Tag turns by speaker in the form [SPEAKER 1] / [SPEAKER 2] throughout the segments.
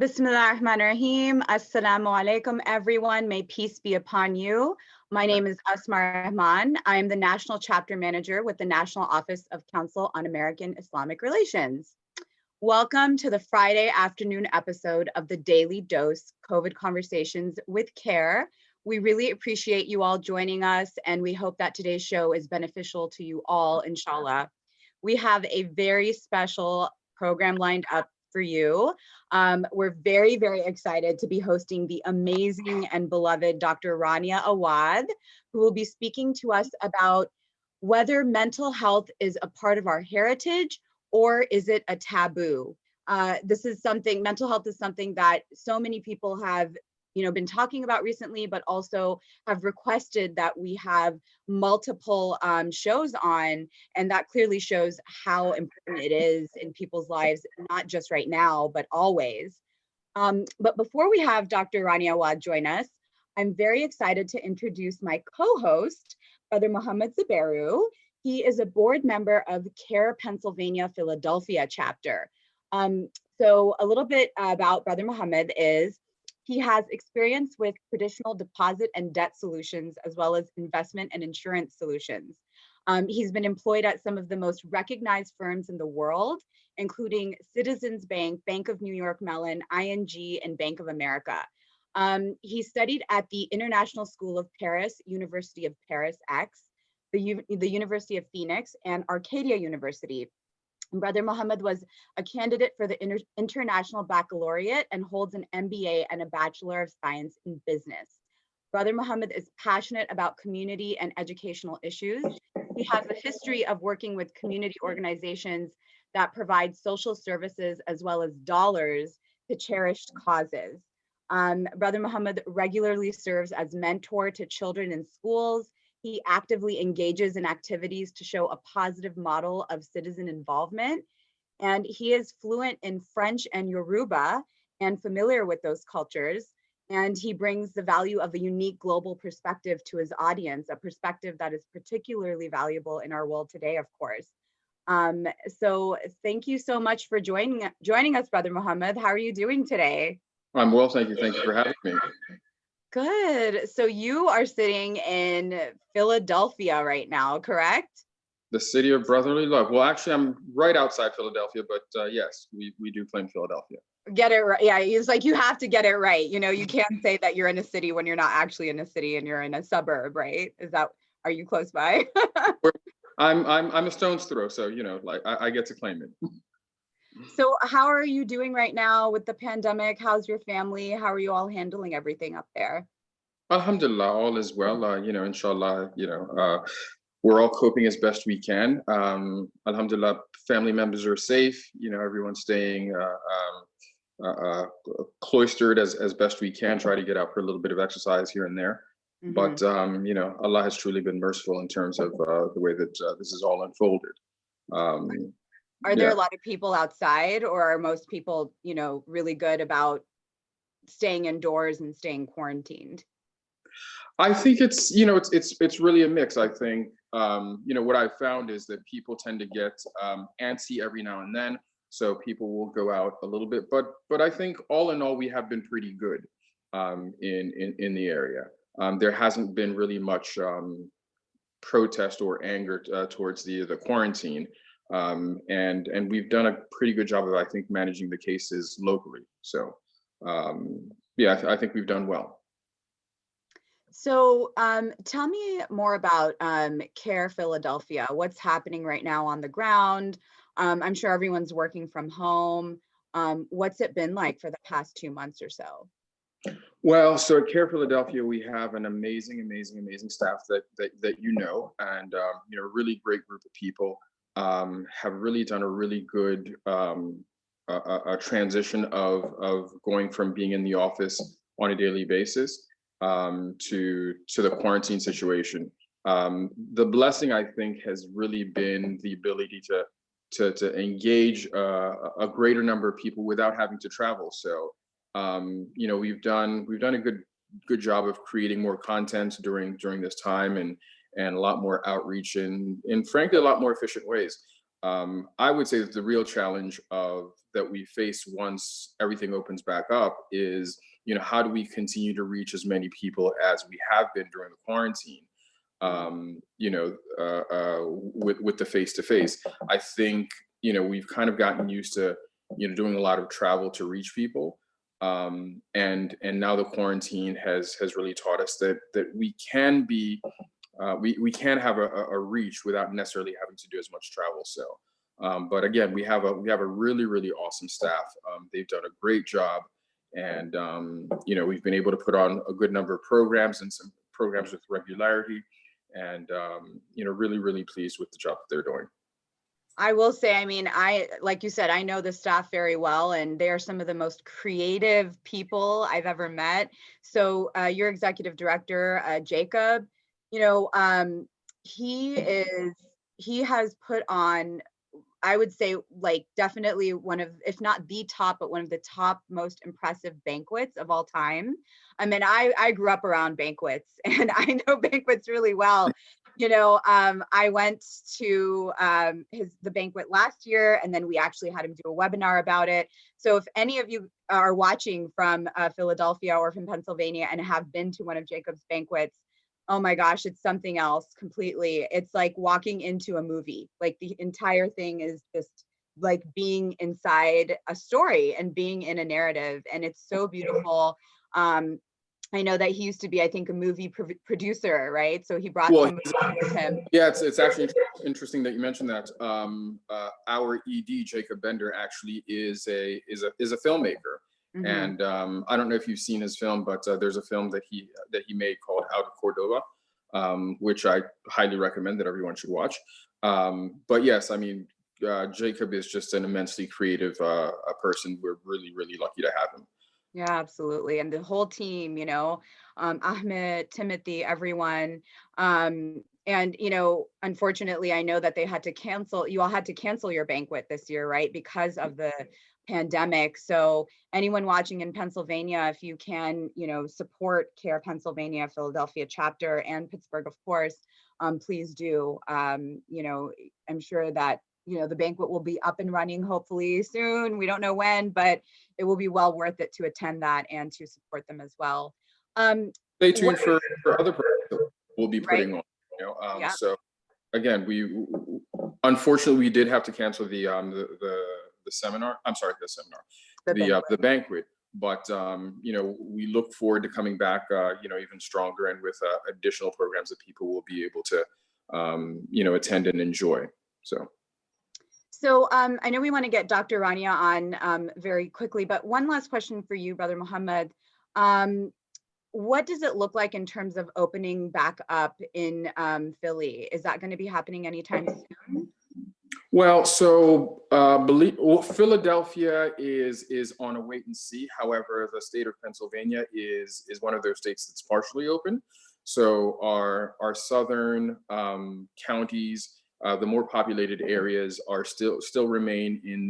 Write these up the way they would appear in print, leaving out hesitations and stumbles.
[SPEAKER 1] Bismillahirrahmanirrahim. Assalamu alaikum, everyone. May peace be upon you. My name is Asma Rahman. I am the National Chapter Manager with the National Office of Council on American Islamic Relations. Welcome to the Friday afternoon episode of the Daily Dose COVID Conversations with CAIR. We really appreciate you all joining us, and we hope that today's show is beneficial to you all, inshallah. We have a very special program lined up for you. We're very, very excited to be hosting the amazing and beloved Dr. Rania Awad, who will be speaking to us about whether mental health is a part of our heritage or is it a taboo. Mental health is something that so many people have been talking about recently, but also have requested that we have multiple shows on, and that clearly shows how important it is in people's lives, not just right now, but always. But before we have Dr. Rania Awad join us, I'm very excited to introduce my co-host, Brother Mohammed Zubairu. He is a board member of CAIR Pennsylvania, Philadelphia chapter. So a little bit about Brother Mohammed is he has experience with traditional deposit and debt solutions, as well as investment and insurance solutions. He's been employed at some of the most recognized firms in the world, including Citizens Bank, Bank of New York Mellon, ING, and Bank of America. He studied at the International School of Paris, University of Paris X, the University of Phoenix, and Arcadia University. Brother Mohammed was a candidate for the International Baccalaureate and holds an MBA and a Bachelor of Science in Business. Brother Mohammed is passionate about community and educational issues. He has a history of working with community organizations that provide social services as well as dollars to cherished causes. Brother Mohammed regularly serves as mentor to children in schools. He actively engages in activities to show a positive model of citizen involvement. And he is fluent in French and Yoruba and familiar with those cultures. And he brings the value of a unique global perspective to his audience, a perspective that is particularly valuable in our world today, of course. So thank you so much for joining us, Brother Mohammed. How are you doing today?
[SPEAKER 2] I'm well, thank you. Thank you for having me.
[SPEAKER 1] Good. So you are sitting in Philadelphia right now, correct?
[SPEAKER 2] The city of brotherly love. Well, actually, I'm right outside Philadelphia, but yes, we do claim Philadelphia.
[SPEAKER 1] Get it right. Yeah, it's like you have to get it right. You can't say that you're in a city when you're not actually in a city and you're in a suburb, right? Are you close by?
[SPEAKER 2] I'm a stone's throw, so I get to claim it.
[SPEAKER 1] So how are you doing right now with the pandemic? How's your family? How are you all handling everything up there?
[SPEAKER 2] Alhamdulillah, all is well. Inshallah, we're all coping as best we can. Alhamdulillah, family members are safe. Everyone's staying cloistered as best we can, try to get out for a little bit of exercise here and there. Mm-hmm. But, Allah has truly been merciful in terms of the way that this is all unfolded.
[SPEAKER 1] Are there a lot of people outside, or are most people, really good about staying indoors and staying quarantined?
[SPEAKER 2] I think it's really a mix. I think, what I've found is that people tend to get antsy every now and then. So people will go out a little bit, but I think all in all, we have been pretty good in the area. There hasn't been really much protest or anger towards the quarantine. And we've done a pretty good job of, I think, managing the cases locally. So I think we've done well.
[SPEAKER 1] So tell me more about CAIR Philadelphia. What's happening right now on the ground? I'm sure everyone's working from home. What's it been like for the past 2 months or so?
[SPEAKER 2] Well, so at CAIR Philadelphia, we have an amazing staff that and a really great group of people. Have really done a really good a transition of going from being in the office on a daily basis to the quarantine situation. The blessing, I think, has really been the ability to engage a greater number of people without having to travel. So we've done a good job of creating more content during this time and a lot more outreach in frankly a lot more efficient ways. I would say that the real challenge of that we face once everything opens back up is, you know, how do we continue to reach as many people as we have been during the quarantine? You know, with the face to face. I think, you know, we've kind of gotten used to, you know, doing a lot of travel to reach people. And now the quarantine has really taught us that we can be we can have a reach without necessarily having to do as much travel. So, but again, we have a really awesome staff. They've done a great job, and you know, we've been able to put on a good number of programs and some programs with regularity, and you know, really pleased with the job that they're doing.
[SPEAKER 1] I will say, I mean, like you said, I know the staff very well, and they are some of the most creative people I've ever met. So your executive director, Jacob, you know, he has put on, I would say, like, definitely one of, if not the top, but one of the top most impressive banquets of all time. I mean, I grew up around banquets and I know banquets really well. You know, I went to the banquet last year, and then we actually had him do a webinar about it. So if any of you are watching from Philadelphia or from Pennsylvania and have been to one of Jacob's banquets, oh my gosh, it's something else completely. It's like walking into a movie. Like, the entire thing is just like being inside a story and being in a narrative. And it's so beautiful. I know that he used to be, I think, a movie producer, right? So he brought some with him.
[SPEAKER 2] Yeah, it's actually interesting that you mentioned that. Our ED, Jacob Bender, actually is a filmmaker. Mm-hmm. And I don't know if you've seen his film, but there's a film that he made called Out of Cordova, which I highly recommend that everyone should watch. But yes, I mean, Jacob is just an immensely creative person. We're really lucky to have him.
[SPEAKER 1] Yeah, absolutely. And the whole team, you know, Ahmed, Timothy, everyone. And, you know, unfortunately, I know that you all had to cancel your banquet this year, right? Because of the pandemic. So anyone watching in Pennsylvania, if you can, you know, support CAIR Pennsylvania, Philadelphia chapter, and Pittsburgh, of course, please do. You know, I'm sure that, you know, the banquet will be up and running hopefully soon. We don't know when, but it will be well worth it to attend that and to support them as well.
[SPEAKER 2] Stay tuned for other programs that we'll be putting on. You know,
[SPEAKER 1] yeah.
[SPEAKER 2] So again, unfortunately we did have to cancel the seminar. I'm sorry, the banquet. But you know, we look forward to coming back, you know, even stronger, and with additional programs that people will be able to, you know, attend and enjoy. So
[SPEAKER 1] I know we want to get Dr. Rania on very quickly, but one last question for you, Brother Mohammed. What does it look like in terms of opening back up in Philly? Is that going to be happening anytime soon?
[SPEAKER 2] Well, so Philadelphia is on a wait and see. However, the state of Pennsylvania is one of those states that's partially open. So our southern counties, the more populated areas, are still remain in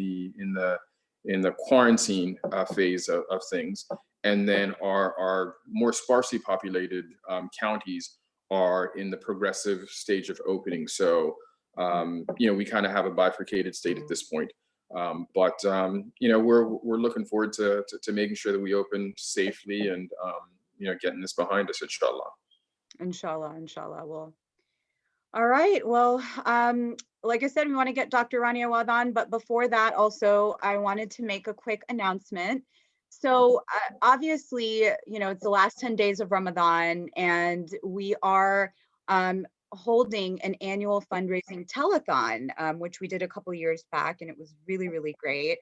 [SPEAKER 2] the quarantine phase of things, and then our more sparsely populated counties are in the progressive stage of opening. So you know, we kind of have a bifurcated state at this point, but you know, we're looking forward to making sure that we open safely and you know, getting this behind us, inshallah.
[SPEAKER 1] Inshallah. Well, all right. Well, like I said, we want to get Dr. Rania Awad on, but before that, also, I wanted to make a quick announcement. So obviously, you know, it's the last 10 days of Ramadan, and we are holding an annual fundraising telethon, which we did a couple years back, and it was really great.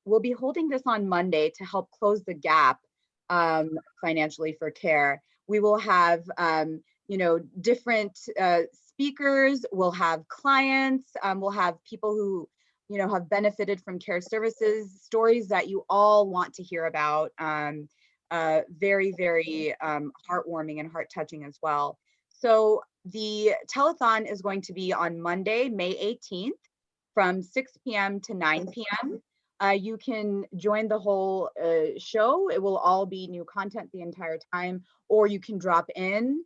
[SPEAKER 1] We'll be holding this on Monday to help close the gap financially for CAIR. We will have you know, different speakers, we'll have clients, we'll have people who, you know, have benefited from CAIR services, stories that you all want to hear about, very heartwarming and heart-touching as well. So the telethon is going to be on Monday, May 18th from 6 p.m. to 9 p.m. You can join the whole show. It will all be new content the entire time, or you can drop in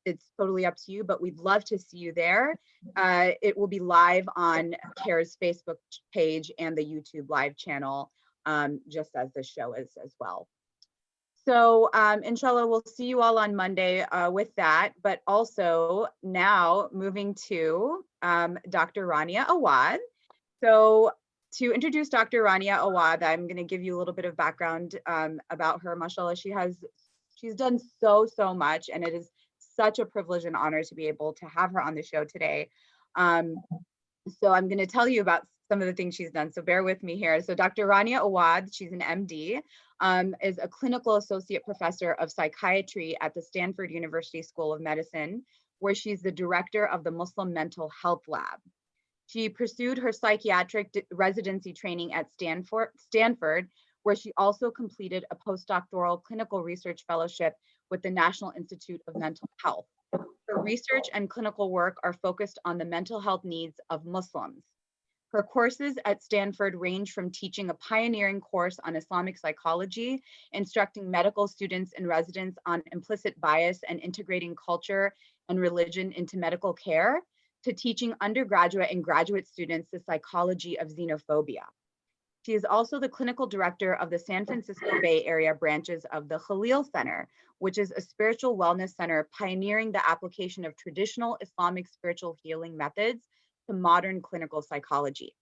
[SPEAKER 1] It's totally up to you, but we'd love to see you there. It will be live on CAIR's Facebook page and the YouTube live channel, just as the show is as well. So inshallah, we'll see you all on Monday with that, but also now moving to Dr. Rania Awad. So to introduce Dr. Rania Awad, I'm going to give you a little bit of background about her. Mashallah, she's done so much, and it is such a privilege and honor to be able to have her on the show today. So I'm going to tell you about some of the things she's done. So bear with me here. So Dr. Rania Awad, she's an MD, is a clinical associate professor of psychiatry at the Stanford University School of Medicine, where she's the director of the Muslim Mental Health Lab. She pursued her psychiatric residency training at Stanford, where she also completed a postdoctoral clinical research fellowship with the National Institute of Mental Health. Her research and clinical work are focused on the mental health needs of Muslims. Her courses at Stanford range from teaching a pioneering course on Islamic psychology, instructing medical students and residents on implicit bias and integrating culture and religion into medical care, to teaching undergraduate and graduate students the psychology of xenophobia. She is also the clinical director of the San Francisco Bay Area branches of the Khalil Center, which is a spiritual wellness center pioneering the application of traditional Islamic spiritual healing methods to modern clinical psychology.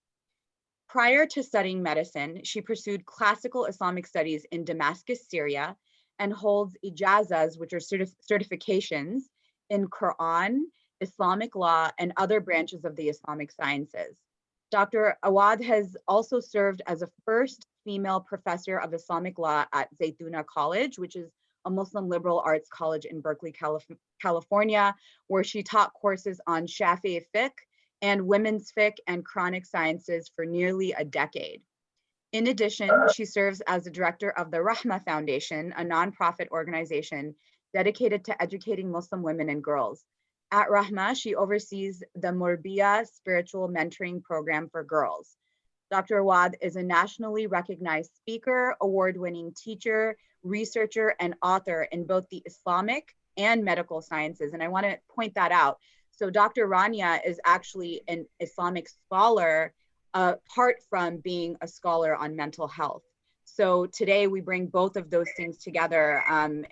[SPEAKER 1] Prior to studying medicine, she pursued classical Islamic studies in Damascus, Syria, and holds ijazas, which are certifications in Quran, Islamic law, and other branches of the Islamic sciences. Dr. Awad has also served as a first female professor of Islamic law at Zaytuna College, which is a Muslim liberal arts college in Berkeley, California, where she taught courses on Shafi'i fiqh and women's fiqh and chronic sciences for nearly a decade. In addition, she serves as the director of the Rahma Foundation, a nonprofit organization dedicated to educating Muslim women and girls. At Rahma, she oversees the Murbiya spiritual mentoring program for girls. Dr. Awad is a nationally recognized speaker, award-winning teacher, researcher, and author in both the Islamic and medical sciences. And I want to point that out. So Dr. Rania is actually an Islamic scholar, apart from being a scholar on mental health. So today we bring both of those things together, and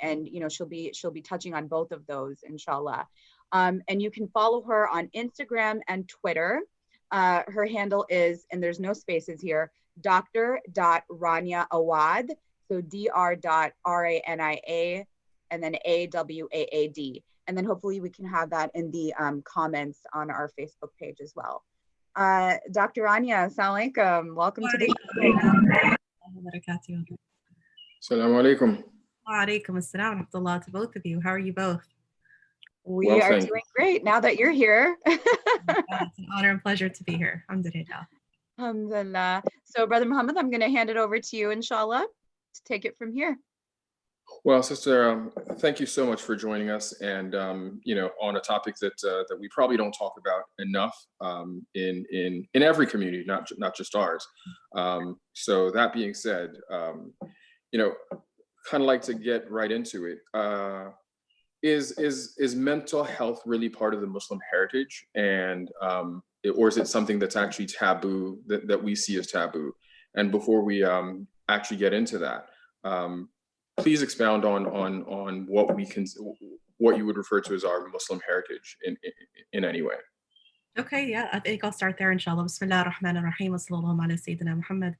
[SPEAKER 1] she'll be touching on both of those, inshallah. And you can follow her on Instagram and Twitter. Her handle is, and there's no spaces here, Dr.Rania Awad, so Dr.Rania and then AWAAD. And then hopefully we can have that in the comments on our Facebook page as well. Dr. Rania, assalamu alaikum. Welcome to the
[SPEAKER 2] Assalamu alaikum.
[SPEAKER 3] Wa alaikum assalam to both of you. How are you both?
[SPEAKER 1] We are doing great now that you're here.
[SPEAKER 3] It's an honor and pleasure to be here. Alhamdulillah.
[SPEAKER 1] Alhamdulillah. So Brother Mohammed, I'm going to hand it over to you, inshallah, to take it from here.
[SPEAKER 2] Well, sister, thank you so much for joining us, and on a topic that we probably don't talk about enough in every community, not just ours. So that being said, kind of like to get right into it. Is mental health really part of the Muslim heritage, and or is it something that's actually taboo, that we see as taboo? And before we actually get into that, please expound on what you would refer to as our Muslim heritage in any way.
[SPEAKER 3] Okay, yeah, I think I'll start there, inshallah. Bismillah ar-Rahman ar-Rahim, wa sallallahu ala Sayyidina Muhammad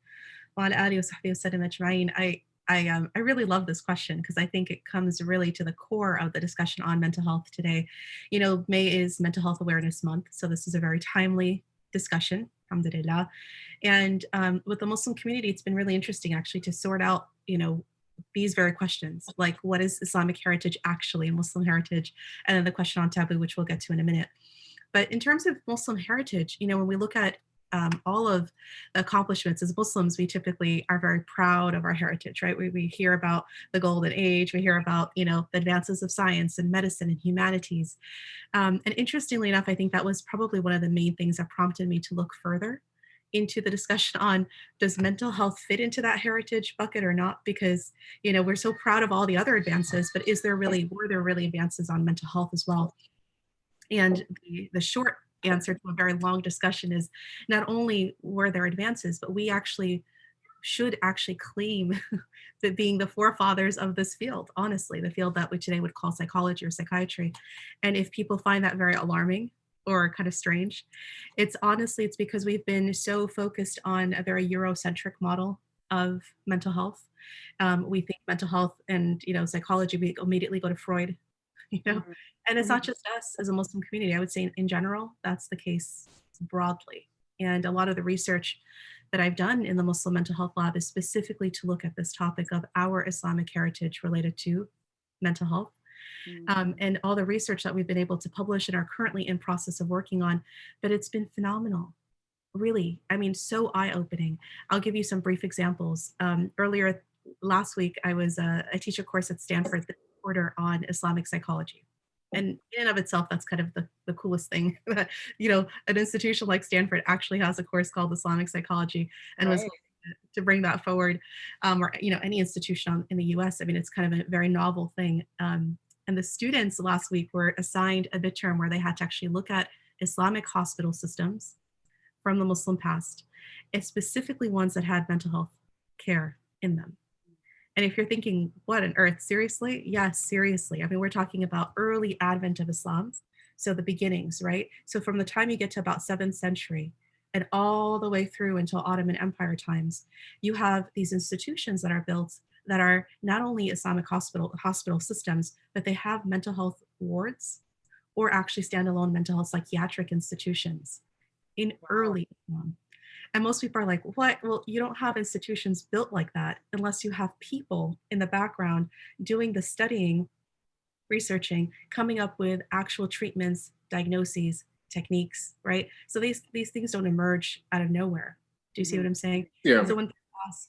[SPEAKER 3] wa ala alihi wa sahbihi wa sallam ajma'in. I really love this question because I think it comes really to the core of the discussion on mental health today. May is Mental Health Awareness Month, so this is a very timely discussion, alhamdulillah. And with the Muslim community, it's been really interesting actually to sort out, these very questions, like what is Islamic heritage actually, Muslim heritage, and then the question on taboo, which we'll get to in a minute. But in terms of Muslim heritage, when we look at all of the accomplishments as Muslims, we typically are very proud of our heritage, right? We hear about the golden age, we hear about, the advances of science and medicine and humanities. And interestingly enough, I think that was probably one of the main things that prompted me to look further into the discussion on, does mental health fit into that heritage bucket or not? Because, you know, we're so proud of all the other advances, but were there really advances on mental health as well? And the short answer to a very long discussion is, not only were there advances, but we actually should actually claim that being the forefathers of this field, honestly, the field that we today would call psychology or psychiatry. And if people find that very alarming or kind of strange, it's because we've been so focused on a very Eurocentric model of mental health. We think mental health and, you know, psychology, we immediately go to Freud, you know, and it's not just us as a Muslim community. I would say in general, that's the case broadly. And a lot of the research that I've done in the Muslim Mental Health Lab is specifically to look at this topic of our Islamic heritage related to mental health. And all the research that we've been able to publish and are currently in process of working on, but it's been phenomenal. Really, I mean, so eye-opening. I'll give you some brief examples. Earlier last week, I teach a course at Stanford, the quarter on Islamic psychology. And in and of itself, that's kind of the coolest thing. You know, an institution like Stanford actually has a course called Islamic psychology, and was to bring that forward, or, you know, any institution in the US. I mean, it's kind of a very novel thing. And the students last week were assigned a midterm where they had to actually look at Islamic hospital systems from the Muslim past, and specifically ones that had mental health care in them. And if you're thinking, what on earth, seriously? Yes, seriously. I mean, we're talking about early advent of Islam. So the beginnings, right? So from the time you get to about 7th century and all the way through until Ottoman Empire times, you have these institutions that are built that are not only Islamic hospital systems, but they have mental health wards or actually standalone mental health psychiatric institutions in early Islam. And most people are like, what? Well, you don't have institutions built like that unless you have people in the background doing the studying, researching, coming up with actual treatments, diagnoses, techniques, right? So these things don't emerge out of nowhere. Do you see what I'm saying?
[SPEAKER 2] Yeah.
[SPEAKER 3] So when people ask,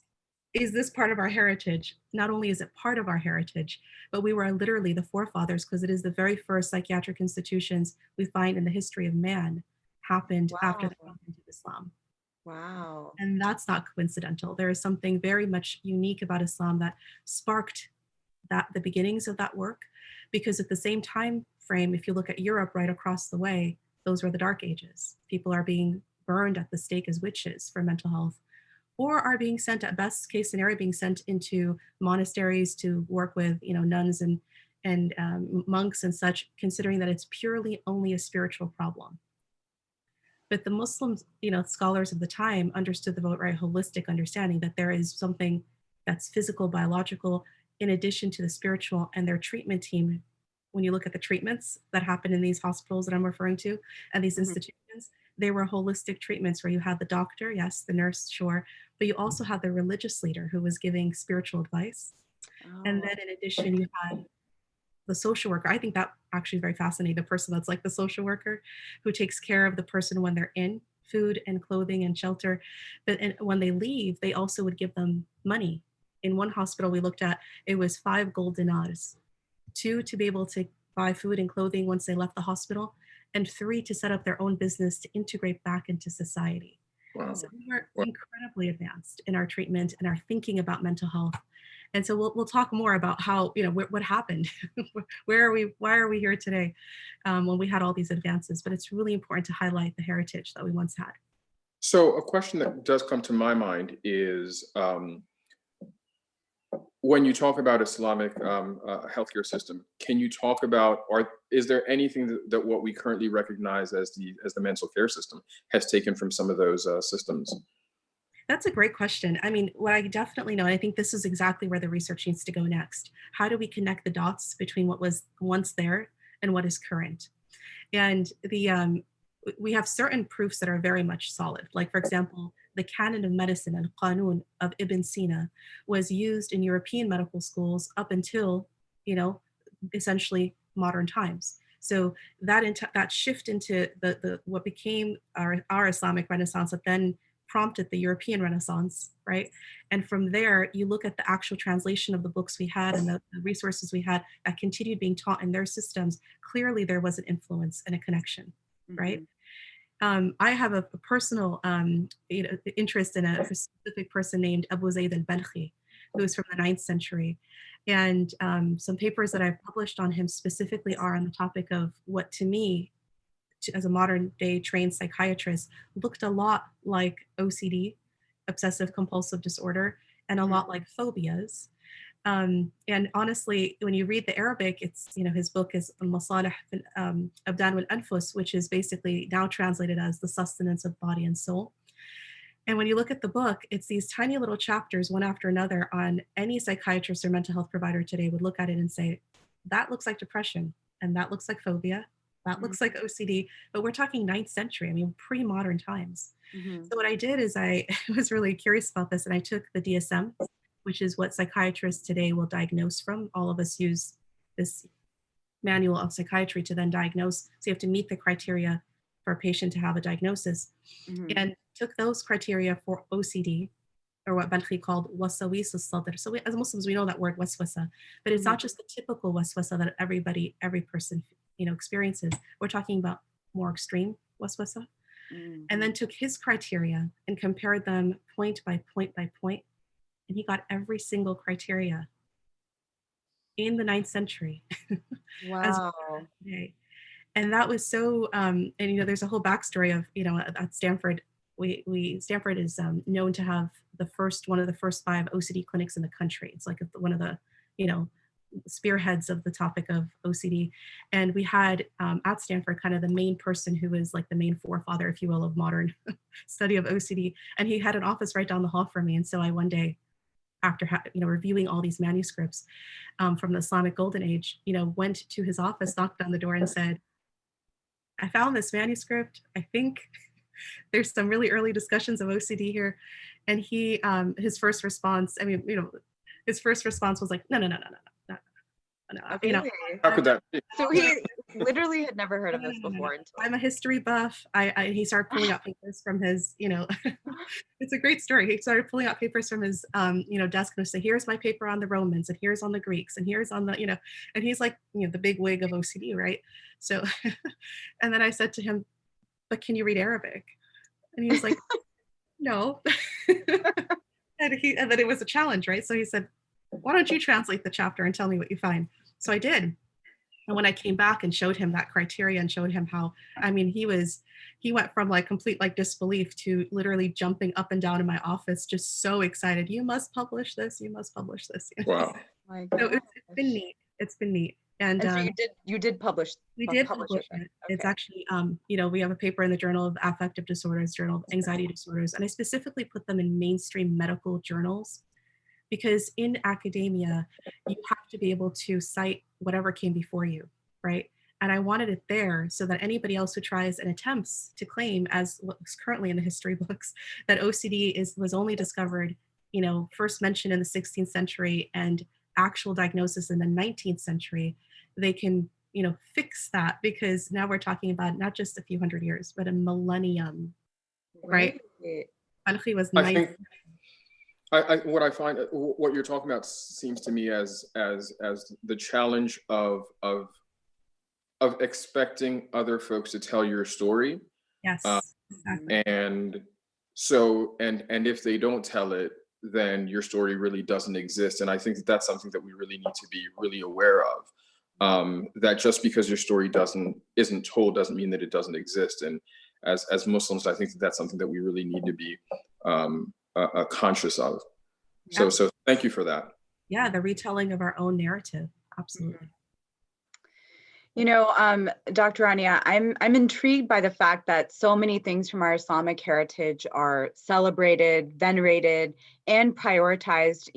[SPEAKER 3] is this part of our heritage? Not only is it part of our heritage, but we were literally the forefathers, because it is the very first psychiatric institutions we find in the history of man happened after the advent of Islam.
[SPEAKER 1] Wow.
[SPEAKER 3] And that's not coincidental. There is something very much unique about Islam that sparked the beginnings of that work, because at the same time frame, if you look at Europe right across the way, those were the Dark Ages. People are being burned at the stake as witches for mental health, or are being sent, at best case scenario, being sent into monasteries to work with, you know, nuns and monks and such, considering that it's purely only a spiritual problem. But the Muslims, you know, scholars of the time understood the very holistic understanding that there is something that's physical, biological, in addition to the spiritual. And their treatment team, when you look at the treatments that happen in these hospitals that I'm referring to and these institutions, they were holistic treatments where you had the doctor, yes, the nurse, sure, but you also had the religious leader who was giving spiritual advice. And then in addition, you had the social worker. I think that actually is very fascinating. The person that's like the social worker who takes care of the person when they're in, food and clothing and shelter. But when they leave, they also would give them money. In one hospital we looked at, it was 5 gold dinars, 2 to be able to buy food and clothing once they left the hospital, and 3 to set up their own business to integrate back into society. Wow. So we were incredibly advanced in our treatment and our thinking about mental health. And so we'll talk more about how, you know, what happened, why are we here today, when we had all these advances. But it's really important to highlight the heritage that we once had.
[SPEAKER 2] So a question that does come to my mind is, when you talk about Islamic healthcare system, can you talk about, or is there anything that what we currently recognize as the mental care system has taken from some of those systems?
[SPEAKER 3] That's a great question. I mean, what I definitely know, and I think this is exactly where the research needs to go next. How do we connect the dots between what was once there and what is current? And we have certain proofs that are very much solid. Like, for example, the canon of medicine and Qanun of Ibn Sina was used in European medical schools up until, you know, essentially modern times. So that shift into the what became our Islamic Renaissance that then prompted the European Renaissance, right? And from there, you look at the actual translation of the books we had and the resources we had that continued being taught in their systems. Clearly, there was an influence and a connection, right? I have a personal interest in a specific person named Abu Zayd al-Balkhi, who is from the 9th century. And some papers that I've published on him specifically are on the topic of what, to me, as a modern day trained psychiatrist, looked a lot like OCD, obsessive compulsive disorder, and a lot like phobias. And honestly, when you read the Arabic, it's, his book is Masalih Abdan wal Anfus, which is basically now translated as the sustenance of body and soul. And when you look at the book, it's these tiny little chapters, one after another, on any psychiatrist or mental health provider today would look at it and say, that looks like depression, and that looks like phobia, that looks like OCD, but we're talking 9th century, I mean, pre-modern times. So what I did is I was really curious about this, and I took the DSM, which is what psychiatrists today will diagnose from. All of us use this manual of psychiatry to then diagnose. So you have to meet the criteria for a patient to have a diagnosis. And took those criteria for OCD, or what Balkhi called wasawis al-sadr. So as Muslims, we know that word waswasa, but it's not just the typical waswasa that every person experiences. We're talking about more extreme waswasa. And then took his criteria and compared them point by point by point. And he got every single criteria in the 9th century.
[SPEAKER 1] Wow.
[SPEAKER 3] And that was so, and there's a whole backstory of, at Stanford, Stanford is known to have one of the first 5 OCD clinics in the country. It's like one of the, spearheads of the topic of OCD. And we had at Stanford kind of the main person who is like the main forefather, if you will, of modern study of OCD. And he had an office right down the hall from me. And so I one day, after reviewing all these manuscripts from the Islamic Golden Age, went to his office, knocked on the door and said, I found this manuscript. I think there's some really early discussions of OCD here. And he, his first response was like, no.
[SPEAKER 2] How could that be?
[SPEAKER 1] So he literally had never heard of this before.
[SPEAKER 3] I'm a history buff. He started pulling out papers from his, it's a great story. He started pulling out papers from his, desk and say, here's my paper on the Romans, and here's on the Greeks, and here's on the, and he's like, the big wig of OCD, right? So, and then I said to him, but can you read Arabic? And he was like, no. and then it was a challenge, right? So he said, why don't you translate the chapter and tell me what you find? So I did. And when I came back and showed him that criteria and showed him how, he went from like complete like disbelief to literally jumping up and down in my office, just so excited. You must publish this. You must publish this.
[SPEAKER 2] Wow.
[SPEAKER 3] So it's been neat. It's been neat. And
[SPEAKER 1] so you did publish.
[SPEAKER 3] We did publish it. Okay. It's actually, we have a paper in the Journal of Affective Disorders, Journal of Anxiety Disorders, and I specifically put them in mainstream medical journals. Because in academia, you have to be able to cite whatever came before you, right? And I wanted it there so that anybody else who tries and attempts to claim, as what's currently in the history books, that OCD was only discovered, first mentioned in the 16th century and actual diagnosis in the 19th century, they can, fix that, because now we're talking about not just a few hundred years, but a millennium, right? Balkhi was
[SPEAKER 2] what I find, what you're talking about seems to me as the challenge of expecting other folks to tell your story.
[SPEAKER 3] Yes, exactly.
[SPEAKER 2] And so, and if they don't tell it, then your story really doesn't exist. And I think that that's something that we really need to be really aware of. That just because your story isn't told doesn't mean that it doesn't exist. And as Muslims, I think that that's something that we really need to be conscious of.
[SPEAKER 1] Yeah.
[SPEAKER 2] So thank you for that.
[SPEAKER 3] Yeah, the retelling of our own narrative. Absolutely.
[SPEAKER 1] Dr. Rania, I'm intrigued by the fact that so many things from our Islamic heritage are celebrated, venerated, and prioritized,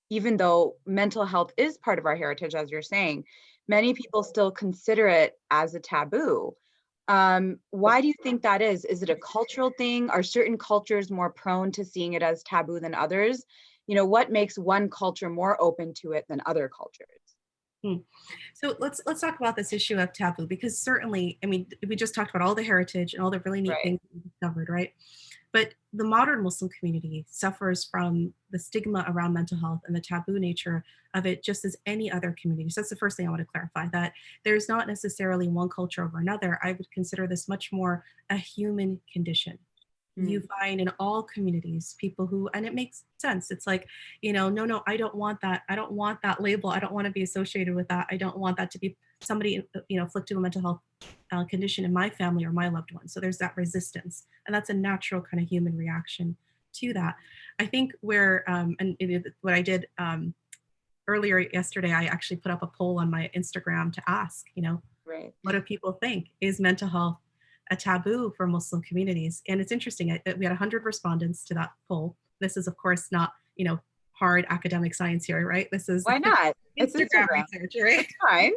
[SPEAKER 1] even though mental health is part of our heritage, as you're saying. Many people still consider it as a taboo. Why do you think that is? Is it a cultural thing? Are certain cultures more prone to seeing it as taboo than others? What makes one culture more open to it than other cultures?
[SPEAKER 3] So let's talk about this issue of taboo, because certainly, we just talked about all the heritage and all the really neat things we discovered, right? But the modern Muslim community suffers from the stigma around mental health and the taboo nature of it, just as any other community. So that's the first thing I want to clarify, that there's not necessarily one culture over another. I would consider this much more a human condition. You find in all communities people who, and it makes sense. It's like, no, I don't want that. I don't want that label. I don't want to be associated with that. I don't want that to be somebody, afflicted with mental health condition in my family or my loved one. So there's that resistance, and that's a natural kind of human reaction to that. I think where, what I did earlier yesterday, I actually put up a poll on my Instagram to ask,
[SPEAKER 1] Right.
[SPEAKER 3] what do people think? Is mental health a taboo for Muslim communities? And it's interesting, we had 100 respondents to that poll. This is, of course, not, hard academic science here, right? This is
[SPEAKER 1] Why not? It's
[SPEAKER 3] Instagram research, right?
[SPEAKER 1] It's fine.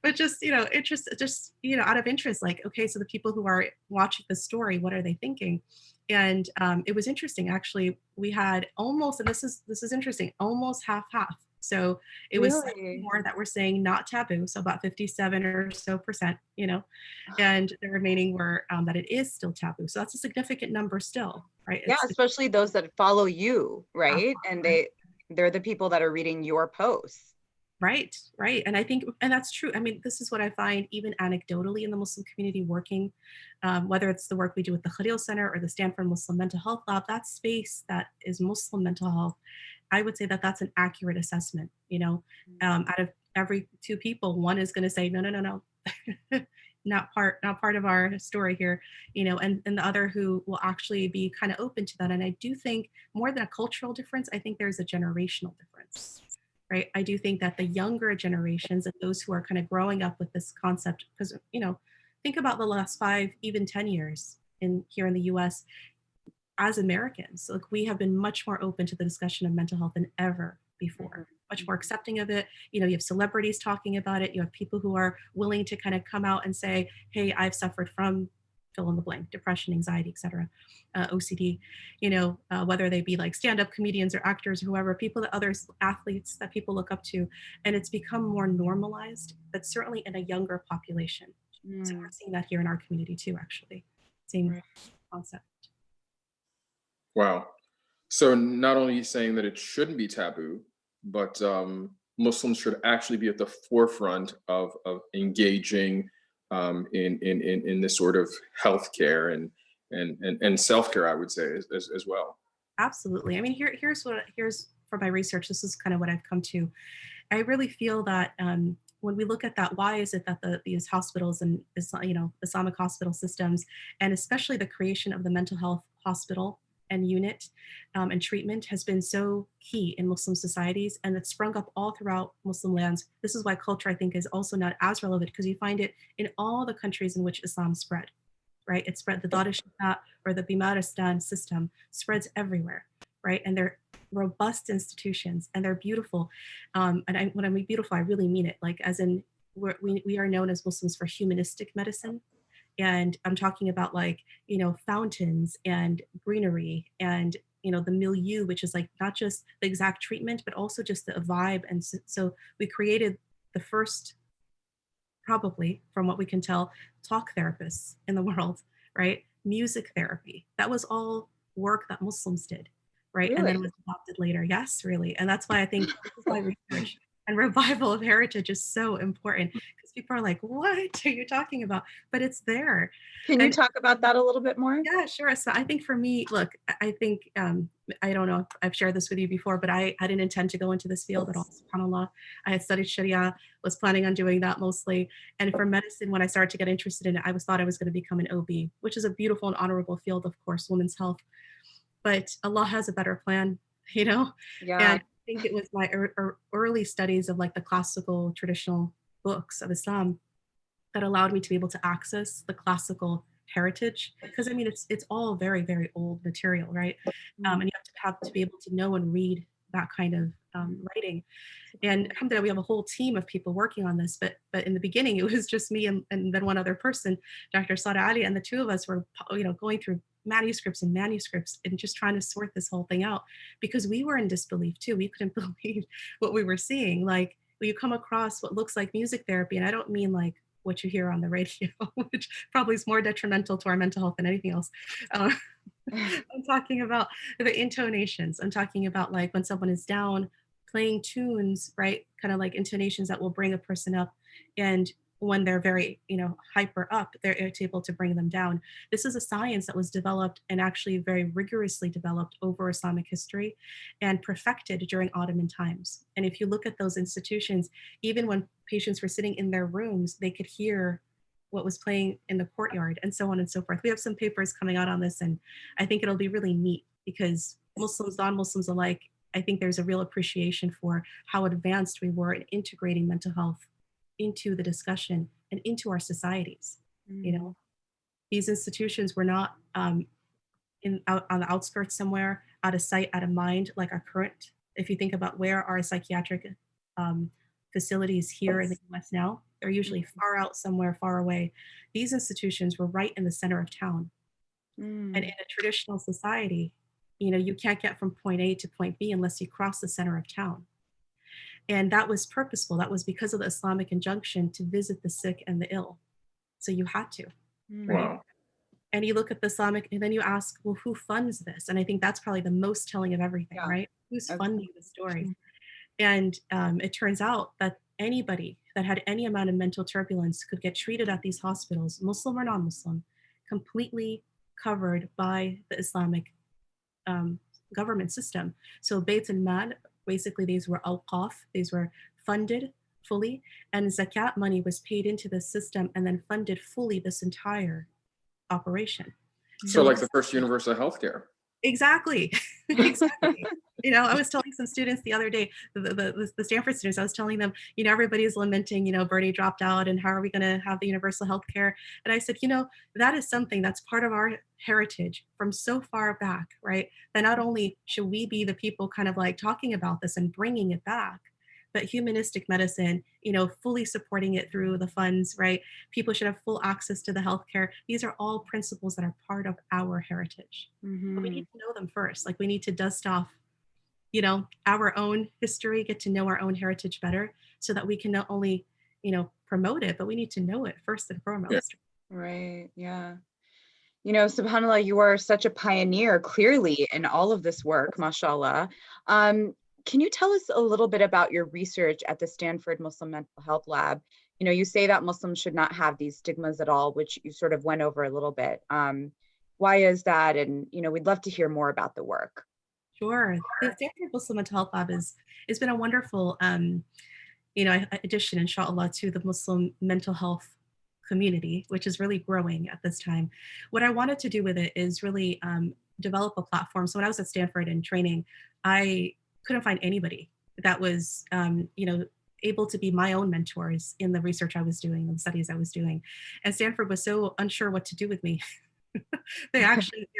[SPEAKER 3] But just, out of interest, like, okay, so the people who are watching the story, what are they thinking? And it was interesting, actually. We had almost, and this is interesting, almost half. So it was
[SPEAKER 1] Really?
[SPEAKER 3] more that were saying not taboo, so about 57 or so percent, and the remaining were that it is still taboo. So that's a significant number still, right?
[SPEAKER 1] Yeah, especially those that follow you, right? And
[SPEAKER 3] right.
[SPEAKER 1] they're the people that are reading your posts.
[SPEAKER 3] Right. And I think, and that's true. I mean, this is what I find even anecdotally in the Muslim community working, whether it's the work we do with the Khalil Center or the Stanford Muslim Mental Health Lab, that space that is Muslim mental health, I would say that that's an accurate assessment. Out of every two people, one is going to say, no, not part of our story here, and the other who will actually be kind of open to that. And I do think more than a cultural difference, I think there's a generational difference. Right. I do think that the younger generations and those who are kind of growing up with this concept, because, think about the last 5, even 10 years here in the US, as Americans, like, we have been much more open to the discussion of mental health than ever before, much more accepting of it. You have celebrities talking about it. You have people who are willing to kind of come out and say, hey, I've suffered from fill in the blank, depression, anxiety, etc., OCD, whether they be like stand-up comedians or actors or whoever, athletes that people look up to. And it's become more normalized, but certainly in a younger population. So we're seeing that here in our community too, actually. Same concept.
[SPEAKER 2] Wow. So not only are you saying that it shouldn't be taboo, but Muslims should actually be at the forefront of engaging in this sort of healthcare and self-care, I would say, as well.
[SPEAKER 3] Absolutely. I mean, here's from my research, this is kind of what I've come to. I really feel that when we look at that, why is it that these hospitals and Islamic hospital systems, and especially the creation of the mental health hospital and unit and treatment has been so key in Muslim societies, and it's sprung up all throughout Muslim lands. This is why culture, I think, is also not as relevant, because you find it in all the countries in which Islam spread, right? It spread, the Darish or the Bimaristan system spreads everywhere, right? And they're robust institutions and they're beautiful. And when I mean beautiful, I really mean it. Like, as in, we are known as Muslims for humanistic medicine. And I'm talking about, like, fountains and greenery and, the milieu, which is like not just the exact treatment, but also just the vibe. And so we created the first, probably from what we can tell, talk therapists in the world, right? Music therapy. That was all work that Muslims did, right?
[SPEAKER 1] Really?
[SPEAKER 3] And then it was adopted later. Yes, really. And that's why I think this is why research and revival of heritage is so important, because people are like, what are you talking about? But it's there.
[SPEAKER 1] Can you talk about that a little bit more?
[SPEAKER 3] Yeah, sure. So I think for me, look, I think, I don't know if I've shared this with you before, but I didn't intend to go into this field at all, subhanAllah. I had studied Sharia, was planning on doing that mostly. And for medicine, when I started to get interested in it, I thought I was going to become an OB, which is a beautiful and honorable field, of course, women's health. But Allah has a better plan,
[SPEAKER 1] Yeah.
[SPEAKER 3] And I think it was my early studies of, like, the classical traditional books of Islam that allowed me to be able to access the classical heritage, because I mean, it's all very, very old material, right? And you have to be able to know and read that kind of writing. And alhamdulillah, we have a whole team of people working on this, but in the beginning it was just me and then one other person, Dr. Sada Ali, and the two of us were going through manuscripts and just trying to sort this whole thing out, because we were in disbelief too. We couldn't believe what we were seeing. Like, you come across what looks like music therapy, and I don't mean like what you hear on the radio, which probably is more detrimental to our mental health than anything else. Uh, I'm talking about the intonations. I'm talking about like when someone is down, playing tunes, right? Kind of like intonations that will bring a person up. And when they're very, hyper up, they're able to bring them down. This is a science that was developed and actually very rigorously developed over Islamic history and perfected during Ottoman times. And if you look at those institutions, even when patients were sitting in their rooms, they could hear what was playing in the courtyard and so on and so forth. We have some papers coming out on this, and I think it'll be really neat because Muslims, non-Muslims alike, I think there's a real appreciation for how advanced we were in integrating mental health into the discussion and into our societies. These institutions were not out on the outskirts somewhere, out of sight, out of mind, like our current. If you think about where our psychiatric facilities here in the US now, they're usually far out somewhere far away. These institutions were right in the center of town. And in a traditional society, you can't get from point A to point B unless you cross the center of town. And that was purposeful. That was because of the Islamic injunction to visit the sick and the ill. So you had to, right?
[SPEAKER 2] Wow.
[SPEAKER 3] And you look at the Islamic, and then you ask, well, who funds this? And I think that's probably the most telling of everything, right? Who's funding the story? And it turns out that anybody that had any amount of mental turbulence could get treated at these hospitals, Muslim or non-Muslim, completely covered by the Islamic government system. So Bayt al-Mal, basically these were awqaf, these were funded fully, and zakat money was paid into the system and then funded fully this entire operation.
[SPEAKER 2] So like the first universal healthcare.
[SPEAKER 3] Exactly. Exactly. I was telling some students the other day, the Stanford students, I was telling them, everybody's lamenting, Bernie dropped out and how are we going to have the universal health care? And I said, that is something that's part of our heritage from so far back, right? That not only should we be the people kind of like talking about this and bringing it back, but humanistic medicine, fully supporting it through the funds, right? People should have full access to the healthcare. These are all principles that are part of our heritage. But we need to know them first. Like we need to dust off, our own history, get to know our own heritage better so that we can not only, promote it, but we need to know it first and foremost.
[SPEAKER 2] Yeah.
[SPEAKER 1] Right. Yeah. SubhanAllah, you are such a pioneer, clearly, in all of this work, mashallah. Can you tell us a little bit about your research at the Stanford Muslim Mental Health Lab? You say that Muslims should not have these stigmas at all, which you sort of went over a little bit. Why is that? And, we'd love to hear more about the work.
[SPEAKER 3] Sure. The Stanford Muslim Mental Health Lab has been a wonderful, addition, inshallah, to the Muslim mental health community, which is really growing at this time. What I wanted to do with it is really develop a platform. So when I was at Stanford in training, I couldn't find anybody that was, able to be my own mentors in the research I was doing and studies I was doing. And Stanford was so unsure what to do with me. They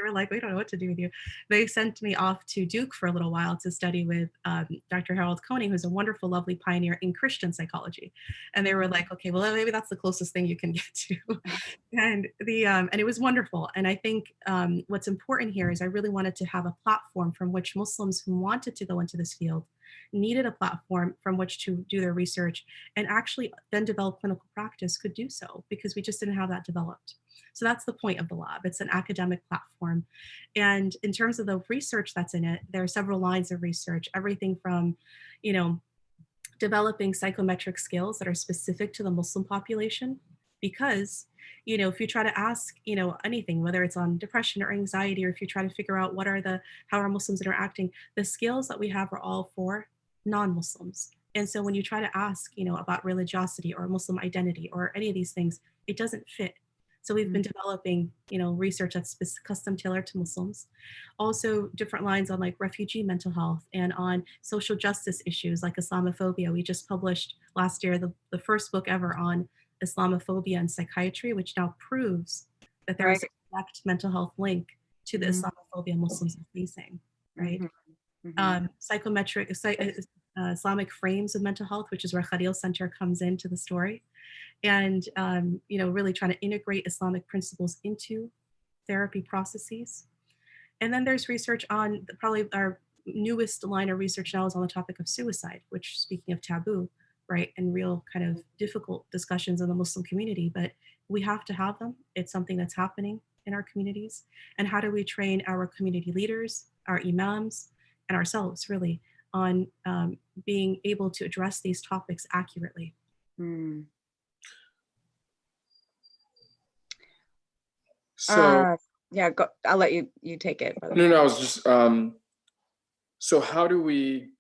[SPEAKER 3] were like, we don't know what to do with you. They sent me off to Duke for a little while to study with Dr. Harold Koenig, who's a wonderful, lovely pioneer in Christian psychology. And they were like, okay, well, maybe that's the closest thing you can get to. And it was wonderful. And I think what's important here is I really wanted to have a platform from which Muslims who wanted to go into this field needed a platform from which to do their research and actually then develop clinical practice could do so, because we just didn't have that developed. So that's the point of the lab. It's an academic platform. And in terms of the research that's in it, there are several lines of research, everything from, developing psychometric skills that are specific to the Muslim population. Because, if you try to ask, anything, whether it's on depression or anxiety, or if you try to figure out how are Muslims interacting, the skills that we have are all for non-Muslims. And so when you try to ask, about religiosity or Muslim identity or any of these things, it doesn't fit. So we've been developing, research that's custom tailored to Muslims. Also different lines on like refugee mental health and on social justice issues like Islamophobia. We just published last year the first book ever on Islamophobia and psychiatry, which now proves that there is a direct mental health link to the Islamophobia Muslims are facing, right? Psychometric, Islamic frames of mental health, which is where Khalil Center comes into the story. And, really trying to integrate Islamic principles into therapy processes. And then there's research on probably our newest line of research now is on the topic of suicide, which, speaking of taboo, right? And real kind of difficult discussions in the Muslim community, but we have to have them. It's something that's happening in our communities. And how do we train our community leaders, our imams, and ourselves really on being able to address these topics accurately?
[SPEAKER 1] Mm.
[SPEAKER 2] So
[SPEAKER 1] Yeah, go, I'll let you take it, brother.
[SPEAKER 2] no, I was just so how do we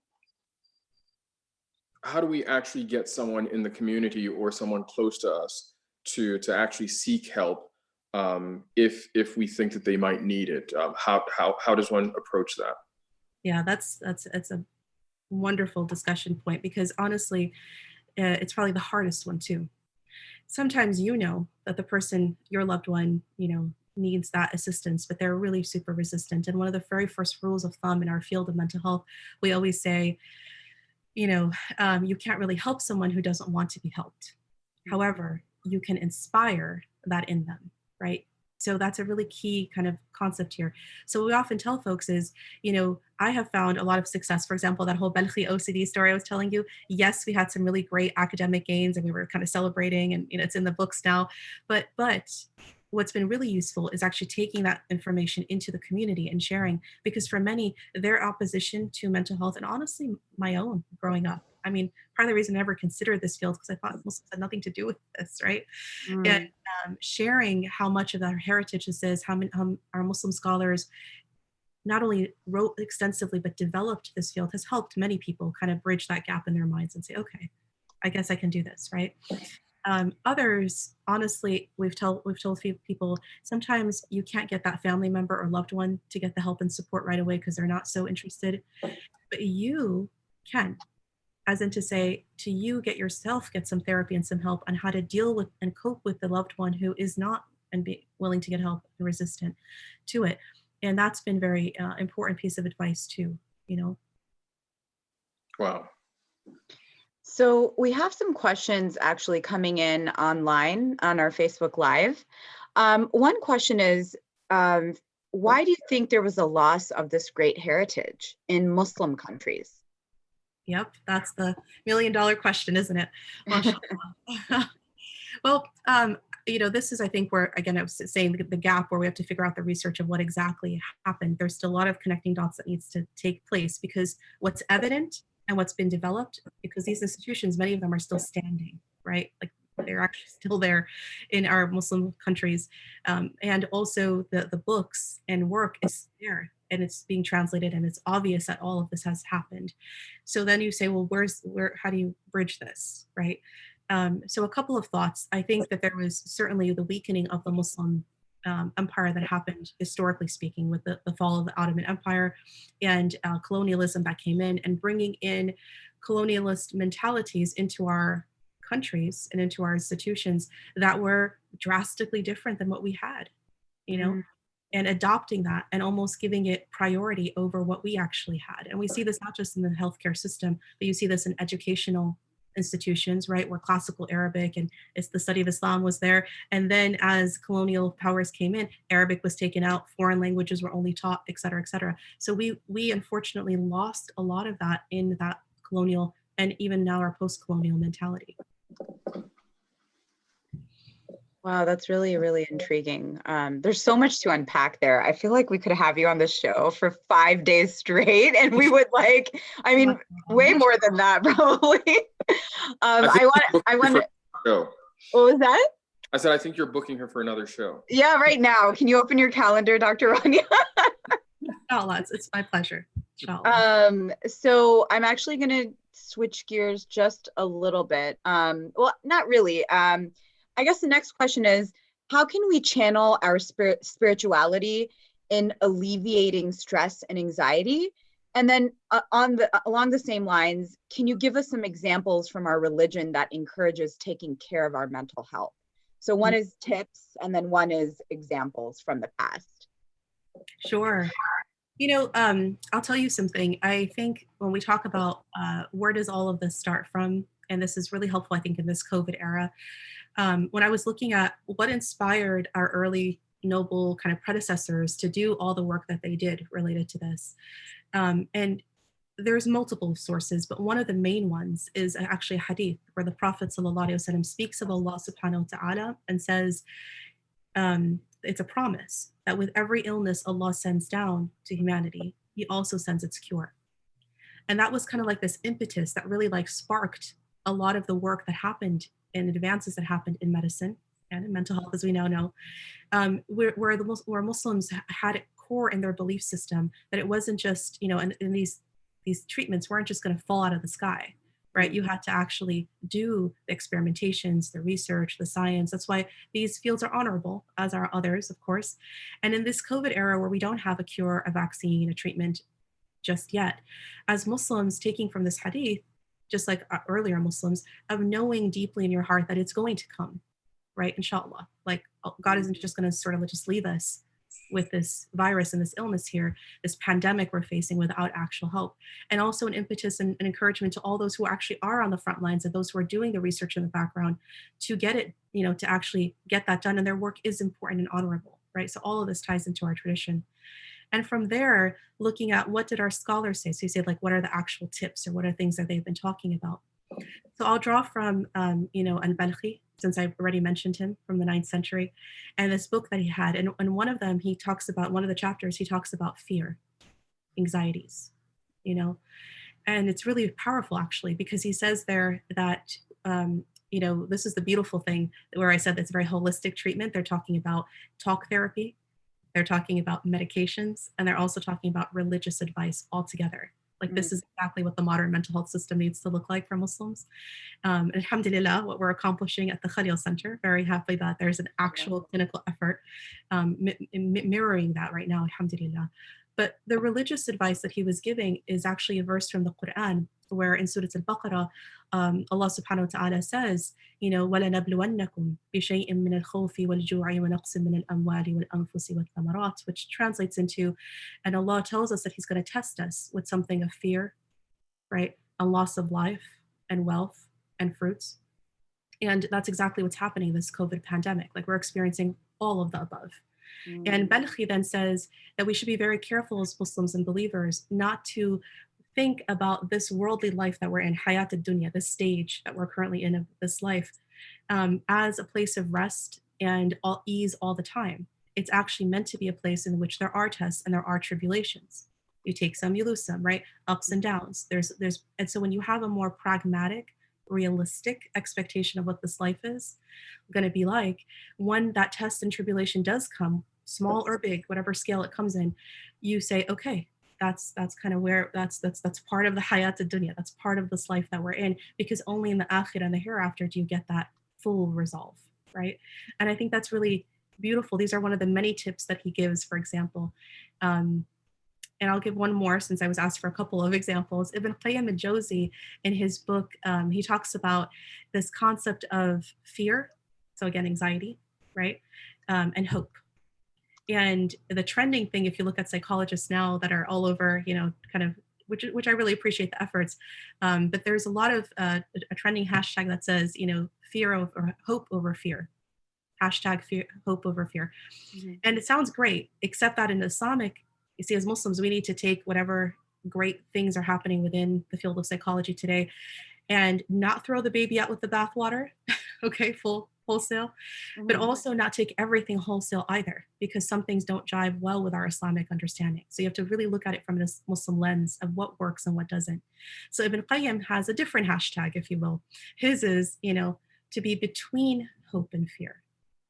[SPEAKER 2] actually get someone in the community or someone close to us to actually seek help if we think that they might need it? How does one approach that?
[SPEAKER 3] Yeah, that's a wonderful discussion point, because honestly, it's probably the hardest one too. Sometimes you know that the person, your loved one, needs that assistance, but they're really super resistant. And one of the very first rules of thumb in our field of mental health, we always say, you can't really help someone who doesn't want to be helped. However, you can inspire that in them, right? So that's a really key kind of concept here. So what we often tell folks is, I have found a lot of success. For example, that whole Balkhi OCD story I was telling you, yes, we had some really great academic gains and we were kind of celebrating, and it's in the books now. But what's been really useful is actually taking that information into the community and sharing, because for many, their opposition to mental health, and honestly, my own growing up, I mean, part of the reason I never considered this field because I thought Muslims had nothing to do with this, right? And sharing how much of our heritage this is, how our Muslim scholars not only wrote extensively but developed this field, has helped many people kind of bridge that gap in their minds and say, okay, I guess I can do this, right? Others, honestly, we've told a few people, sometimes you can't get that family member or loved one to get the help and support right away because they're not so interested, but you can. As in to say, to you, get some therapy and some help on how to deal with and cope with the loved one who is not and be willing to get help and resistant to it. And that's been very important piece of advice too,
[SPEAKER 2] Wow.
[SPEAKER 1] So we have some questions actually coming in online on our Facebook Live. One question is, why do you think there was a loss of this great heritage in Muslim countries?
[SPEAKER 3] Yep, that's the million-dollar question, isn't it? Well, this is, I think, where, again, I was saying the gap where we have to figure out the research of what exactly happened. There's still a lot of connecting dots that needs to take place, because what's evident and what's been developed, because these institutions, many of them are still standing, right? Like they're actually still there in our Muslim countries. And also the books and work is there, and it's being translated, and it's obvious that all of this has happened. So then you say, well, how do you bridge this, right? So a couple of thoughts. I think that there was certainly the weakening of the Muslim empire that happened, historically speaking, with the fall of the Ottoman Empire and colonialism that came in, and bringing in colonialist mentalities into our countries and into our institutions that were drastically different than what we had, and adopting that and almost giving it priority over what we actually had. And we see this not just in the healthcare system, but you see this in educational institutions, right, where classical Arabic and it's the study of Islam was there. And then as colonial powers came in, Arabic was taken out, foreign languages were only taught, et cetera, et cetera. So we unfortunately lost a lot of that in that colonial and even now our post-colonial mentality.
[SPEAKER 1] Wow, that's really, really intriguing. There's so much to unpack there. I feel like we could have you on the show for 5 days straight, and we would way more than that probably. I want
[SPEAKER 2] to.
[SPEAKER 1] What was that?
[SPEAKER 2] I said, I think you're booking her for another show.
[SPEAKER 1] Yeah, right now. Can you open your calendar, Dr. Rania?
[SPEAKER 3] Inshallah, it's my pleasure.
[SPEAKER 1] So I'm actually going to switch gears just a little bit. Well, not really. I guess the next question is, how can we channel our spirituality in alleviating stress and anxiety? And then along the same lines, can you give us some examples from our religion that encourages taking care of our mental health? So one is tips, and then one is examples from the past.
[SPEAKER 3] Sure. I'll tell you something. I think when we talk about where does all of this start from, and this is really helpful, I think, in this COVID era, when I was looking at what inspired our early noble kind of predecessors to do all the work that they did related to this. And there's multiple sources, but one of the main ones is actually a hadith where the Prophet ﷺ speaks of Allah subhanahu wa ta'ala and says, it's a promise that with every illness Allah sends down to humanity, he also sends its cure. And that was kind of like this impetus that really like sparked a lot of the work that happened and advances that happened in medicine and in mental health, as we now know, where Muslims had it core in their belief system that it wasn't just, and these treatments weren't just going to fall out of the sky, right? You had to actually do the experimentations, the research, the science. That's why these fields are honorable, as are others, of course. And in this COVID era where we don't have a cure, a vaccine, a treatment just yet, as Muslims, taking from this hadith, just like earlier Muslims, of knowing deeply in your heart that it's going to come, right? Inshallah. Like God isn't just going to sort of just leave us with this virus and this illness here, this pandemic we're facing without actual help. And also an impetus and an encouragement to all those who actually are on the front lines and those who are doing the research in the background to get it, to actually get that done. And their work is important and honorable, right? So all of this ties into our tradition. And from there, looking at what did our scholars say? So you said, like, what are the actual tips or what are things that they've been talking about? So I'll draw from, Al-Balkhi, since I've already mentioned him, from the 9th century, and this book that he had. And one of them, he talks about, one of the chapters, he talks about fear, anxieties, and it's really powerful actually, because he says there that, this is the beautiful thing where I said that's a very holistic treatment. They're talking about talk therapy, they're talking about medications, and they're also talking about religious advice altogether. Like this is exactly what the modern mental health system needs to look like for Muslims. Alhamdulillah, what we're accomplishing at the Khalil Center, very happy that there's an actual clinical effort mirroring that right now, alhamdulillah. But the religious advice that he was giving is actually a verse from the Quran, where in Surah Al-Baqarah, Allah subhanahu wa ta'ala says, وَلَنَبْلُوَنَّكُمْ بِشَيْءٍ مِّنَ الْخَوْفِ وَالْجُوعِ وَنَقْصٍ مِّنَ الْأَمْوَالِ وَالْأَنفُسِ وَالثَّمَرَاتِ, which translates into, and Allah tells us that he's going to test us with something of fear, right? A loss of life and wealth and fruits. And that's exactly what's happening in this COVID pandemic. Like we're experiencing all of the above. And Balkhi then says that we should be very careful as Muslims and believers not to think about this worldly life that we're in, hayat ad-dunya, this stage that we're currently in of this life, as a place of rest and ease all the time. It's actually meant to be a place in which there are tests and there are tribulations. You take some, you lose some, right? Ups and downs. And so when you have a more pragmatic, realistic expectation of what this life is going to be like, when that test and tribulation does come, small or big, whatever scale it comes in, you say, okay, that's kind of where that's part of the hayat ad-dunya. That's part of this life that we're in, because only in the akhirah and the hereafter do you get that full resolve, right? And I think that's really beautiful. These are one of the many tips that he gives, for example. And I'll give one more since I was asked for a couple of examples. Ibn Qayyim al-Jawzi, in his book, he talks about this concept of fear. So again, anxiety, right? And hope. And the trending thing, if you look at psychologists now that are all over, kind of, which I really appreciate the efforts, but there's a lot of a trending hashtag that says, fear or hope over fear. Hashtag fear, hope over fear. And it sounds great, except that in Islamic, you see, as Muslims, we need to take whatever great things are happening within the field of psychology today and not throw the baby out with the bathwater, okay, wholesale, but also not take everything wholesale either, because some things don't jive well with our Islamic understanding. So you have to really look at it from a Muslim lens of what works and what doesn't. So Ibn Qayyim has a different hashtag, if you will. His is, to be between hope and fear.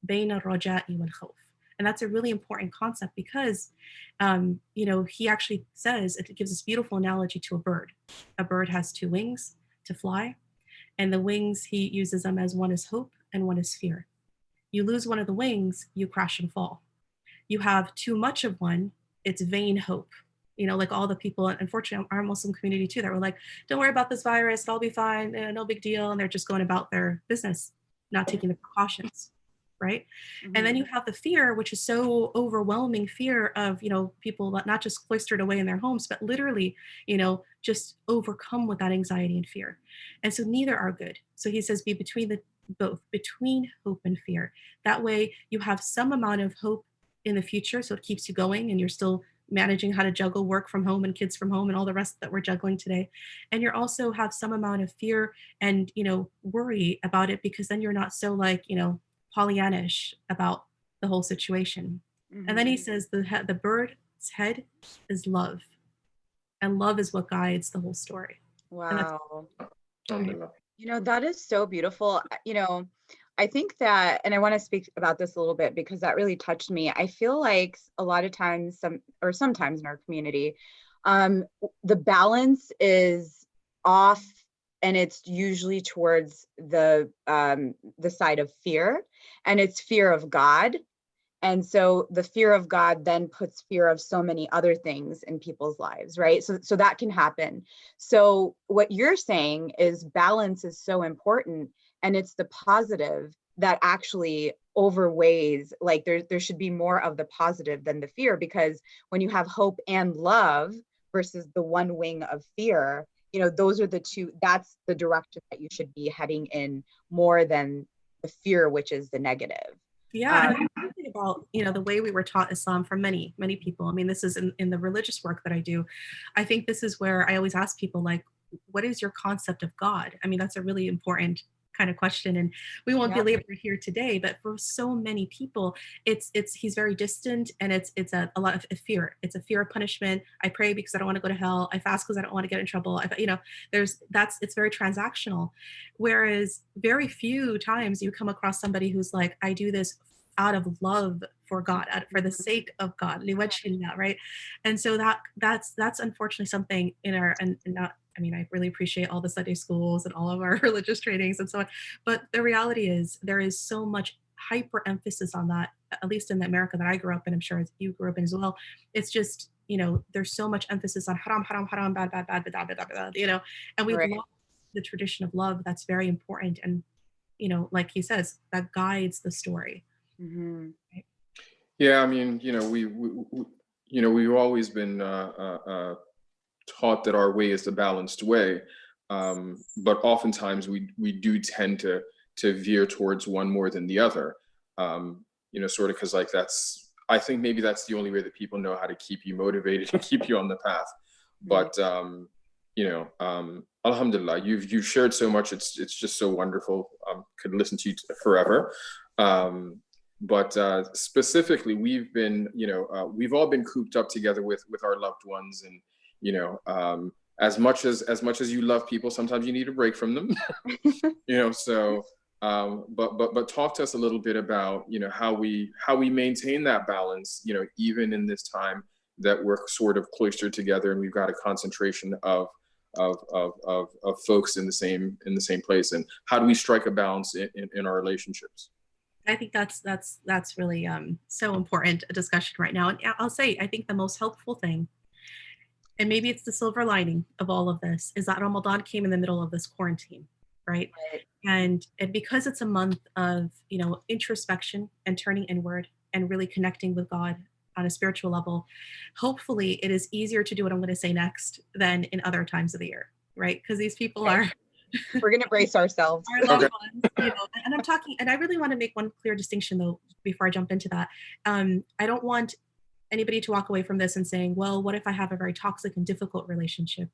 [SPEAKER 3] بين الرجاء والخوف. And that's a really important concept because, he actually says, it gives this beautiful analogy to a bird. A bird has two wings to fly, and the wings, he uses them as one is hope and one is fear. You lose one of the wings, you crash and fall. You have too much of one, it's vain hope. Like all the people, unfortunately, our Muslim community too, that were like, don't worry about this virus, it'll be fine, no big deal. And they're just going about their business, not taking the precautions. Right. And then you have the fear, which is so overwhelming fear of, people not just cloistered away in their homes, but literally, just overcome with that anxiety and fear. And so neither are good. So he says, be between both, between hope and fear. That way you have some amount of hope in the future. So it keeps you going and you're still managing how to juggle work from home and kids from home and all the rest that we're juggling today. And you also have some amount of fear and, worry about it, because then you're not so like, Pollyannish about the whole situation. And then he says the bird's head is love, and love is what guides the whole story. And that's
[SPEAKER 1] Wow.
[SPEAKER 2] Alhamdulillah.
[SPEAKER 1] That is so beautiful. I think that, and I want to speak about this a little bit because that really touched me. I feel like a lot of times, sometimes in our community, the balance is off, and it's usually towards the side of fear, and it's fear of God. And so the fear of God then puts fear of so many other things in people's lives, right? So that can happen. So what you're saying is balance is so important, and it's the positive that actually overweighs. Like there should be more of the positive than the fear, because when you have hope and love versus the one wing of fear, those are the two, that's the direction that you should be heading in, more than the fear, which is the negative.
[SPEAKER 3] Yeah, and I'm thinking about, the way we were taught Islam from many, many people. I mean, this is in the religious work that I do. I think this is where I always ask people, like, what is your concept of God? I mean, that's a really important kind of question, and we won't be able to hear today, but for so many people, it's he's very distant, and it's a lot of fear. It's a fear of punishment. I pray because I don't want to go to hell. I fast because I don't want to get in trouble. It's very transactional. Whereas very few times you come across somebody who's like, I do this out of love for God, for the sake of God, liwajhillah, right? And so that's unfortunately something in our, and not, I mean, I really appreciate all the Sunday schools and all of our religious trainings and so on. But the reality is there is so much hyper emphasis on that, at least in the America that I grew up in. I'm sure you grew up in as well. It's just, there's so much emphasis on haram, haram, haram, bad, bad, bad, bad, bad, bad, bad, and we've lost the tradition of love that's very important. And, like he says, that guides the story.
[SPEAKER 2] Mm-hmm. Yeah, I mean, we've always been taught that our way is the balanced way, but oftentimes we do tend to veer towards one more than the other. Sort of because like I think maybe that's the only way that people know how to keep you motivated and keep you on the path. But alhamdulillah, you've shared so much. It's just so wonderful. Could listen to you forever. But specifically, we've all been cooped up together with our loved ones, and as much as you love people, sometimes you need a break from them. So but talk to us a little bit about how we maintain that balance, even in this time that we're sort of cloistered together and we've got a concentration of folks in the same place, and how do we strike a balance in our relationships?
[SPEAKER 3] I think that's really so important a discussion right now. And I'll say, I think the most helpful thing, and maybe it's the silver lining of all of this, is that Ramadan came in the middle of this quarantine, right? And because it's a month of introspection and turning inward and really connecting with God on a spiritual level, hopefully it is easier to do what I'm going to say next than in other times of the year, right? Because these people are.
[SPEAKER 1] We're going to brace ourselves.
[SPEAKER 3] Our loved ones, and I'm talking, and I really want to make one clear distinction though, before I jump into that. I don't want anybody to walk away from this and saying, well, what if I have a very toxic and difficult relationship?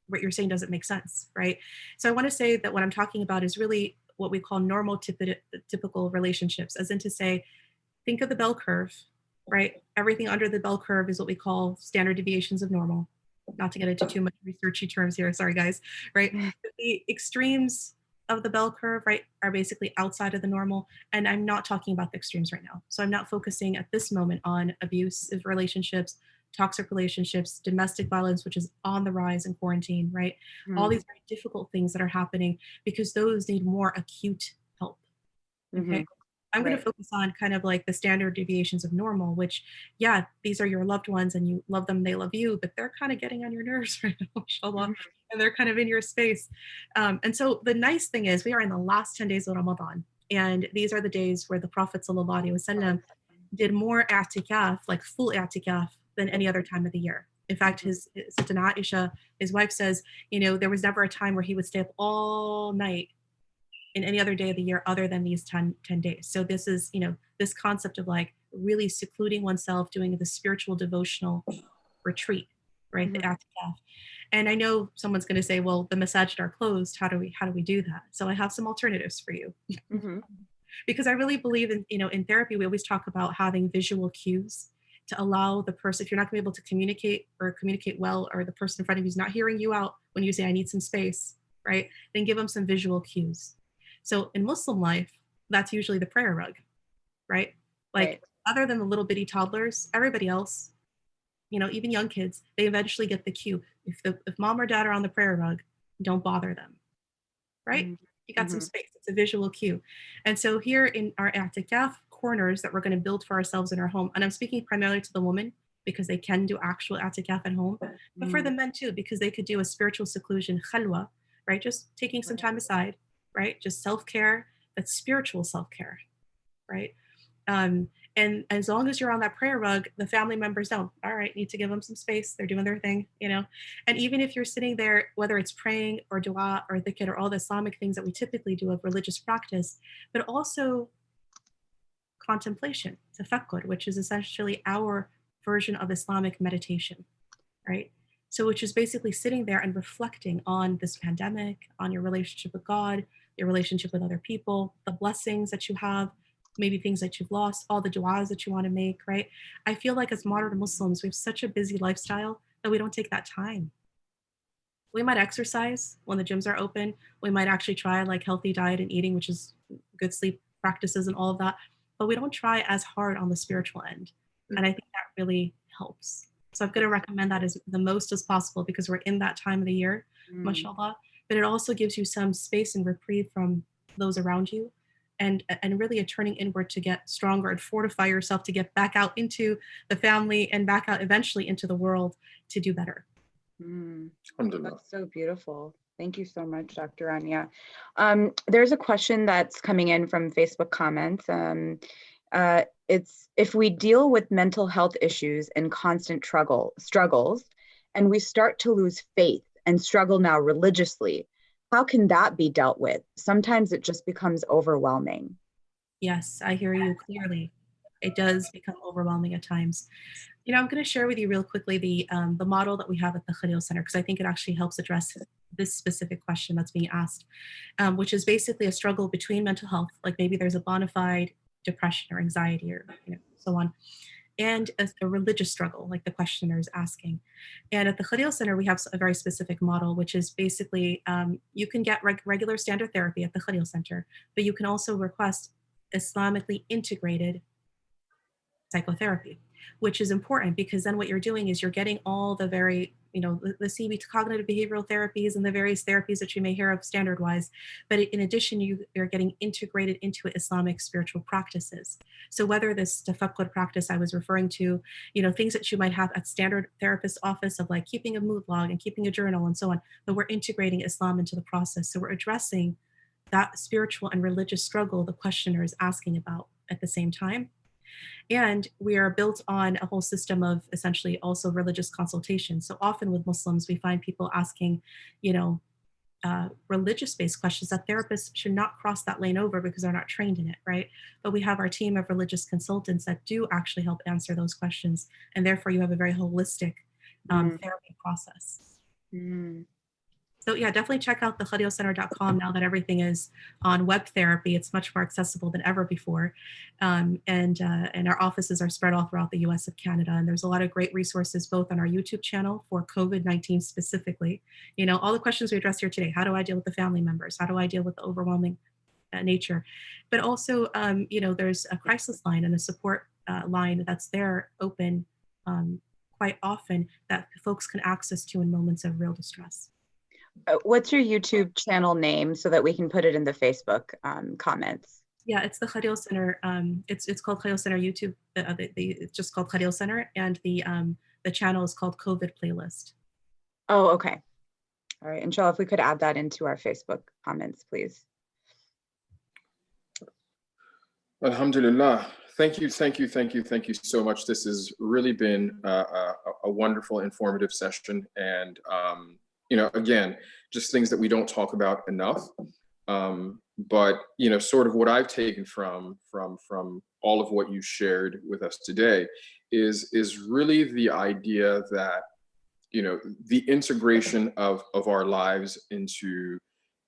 [SPEAKER 3] What you're saying doesn't make sense, right? So I want to say that what I'm talking about is really what we call normal typical relationships, as in to say, think of the bell curve, right? Everything under the bell curve is what we call standard deviations of normal. Not to get into too much researchy terms here, sorry guys, right? The extremes of the bell curve, right, are basically outside of the normal. And I'm not talking about the extremes right now. So I'm not focusing at this moment on abusive relationships, toxic relationships, domestic violence, which is on the rise in quarantine, right? All these very difficult things that are happening because those need more acute help. Okay. I'm going to focus on kind of like the standard deviations of normal, which, yeah, these are your loved ones and you love them, they love you, but they're kind of getting on your nerves right now, inshallah, and they're kind of in your space. And so the nice thing is we are in the last 10 days of Ramadan, and these are the days where the Prophet ﷺ did more i'tikaf, like full i'tikaf, than any other time of the year. In fact, his Sister Aisha, his wife, says, there was never a time where he would stay up all night in any other day of the year other than these 10 days. So this is, this concept of like really secluding oneself, doing the spiritual devotional retreat, right? The atikaf. And I know someone's going to say, well, the masajid are closed. How do we do that? So I have some alternatives for you. Because I really believe in, in therapy, we always talk about having visual cues to allow the person, if you're not going to be able to communicate well, or the person in front of you is not hearing you out when you say, I need some space, right? Then give them some visual cues. So in Muslim life, that's usually the prayer rug, right? Like other than the little bitty toddlers, everybody else, even young kids, they eventually get the cue. If mom or dad are on the prayer rug, don't bother them, right? You got some space. It's a visual cue. And so here in our atikaf corners that we're going to build for ourselves in our home, and I'm speaking primarily to the woman because they can do actual atikaf at home, but for the men too, because they could do a spiritual seclusion, khalwa, right? Just taking some time aside, right? Just self-care, but spiritual self-care, right? And as long as you're on that prayer rug, the family members know, all right, need to give them some space. They're doing their thing, And even if you're sitting there, whether it's praying or dua or dhikr or all the Islamic things that we typically do of religious practice, but also contemplation, tafakkur, which is essentially our version of Islamic meditation, right? So which is basically sitting there and reflecting on this pandemic, on your relationship with God, your relationship with other people, the blessings that you have, maybe things that you've lost, all the du'as that you want to make, right? I feel like as modern Muslims, we have such a busy lifestyle that we don't take that time. We might exercise when the gyms are open. We might actually try like healthy diet and eating, which is good sleep practices and all of that, but we don't try as hard on the spiritual end. And I think that really helps. So I'm going to recommend that as the most as possible because we're in that time of the year, mashallah, but it also gives you some space and reprieve from those around you. And really a turning inward to get stronger and fortify yourself to get back out into the family and back out eventually into the world to do better.
[SPEAKER 1] That's so beautiful. Thank you so much, Dr. Rania. There's a question that's coming in from Facebook comments. It's, if we deal with mental health issues and constant struggles, and we start to lose faith and struggle now religiously, how can that be dealt with? Sometimes it just becomes overwhelming.
[SPEAKER 3] Yes, I hear you clearly. It does become overwhelming at times. I'm going to share with you real quickly the model that we have at the Khalil Center, because I think it actually helps address this specific question that's being asked, which is basically a struggle between mental health, like maybe there's a bona fide depression or anxiety or so on, and a religious struggle, like the questioner is asking. And at the Khalil Center, we have a very specific model, which is basically you can get regular standard therapy at the Khalil Center, but you can also request Islamically integrated psychotherapy, which is important because then what you're doing is you're getting all the very, the CB cognitive behavioral therapies and the various therapies that you may hear of standard wise. But in addition, you're getting integrated into Islamic spiritual practices. So whether this tafakkur practice I was referring to, things that you might have at standard therapist office of like keeping a mood log and keeping a journal and so on, but we're integrating Islam into the process. So we're addressing that spiritual and religious struggle the questioner is asking about at the same time. And we are built on a whole system of essentially also religious consultation. So often with Muslims, we find people asking, religious-based questions that therapists should not cross that lane over because they're not trained in it, right? But we have our team of religious consultants that do actually help answer those questions. And therefore you have a very holistic therapy process. So yeah, definitely check out the khalilcenter.com now that everything is on web therapy. It's much more accessible than ever before. And our offices are spread all throughout the US and Canada. And there's a lot of great resources both on our YouTube channel for COVID-19 specifically. All the questions we addressed here today. How do I deal with the family members? How do I deal with the overwhelming nature? But also, there's a crisis line and a support line that's there open quite often that folks can access to in moments of real distress.
[SPEAKER 1] What's your YouTube channel name so that we can put it in the Facebook comments?
[SPEAKER 3] Yeah, it's the Khalil Center. It's called Khalil Center YouTube. It's just called Khalil Center, and the channel is called COVID Playlist.
[SPEAKER 1] Oh, okay. All right, Inshallah, if we could add that into our Facebook comments, please.
[SPEAKER 2] Alhamdulillah. Thank you so much. This has really been a wonderful, informative session, and again, just things that we don't talk about enough. but sort of what I've taken from all of what you shared with us today is really the idea that the integration of our lives into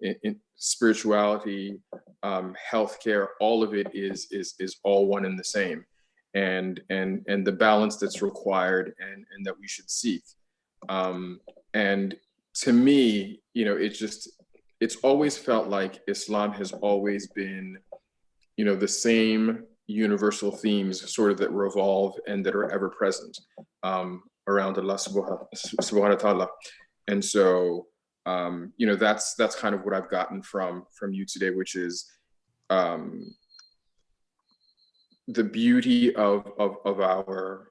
[SPEAKER 2] in spirituality, healthcare, all of it is all one and the same, and the balance that's required and that we should seek. And to me, it's always felt like Islam has always been, the same universal themes sort of that revolve and that are ever present around Allah subhanahu wa ta'ala. And so, that's kind of what I've gotten from you today, which is the beauty of our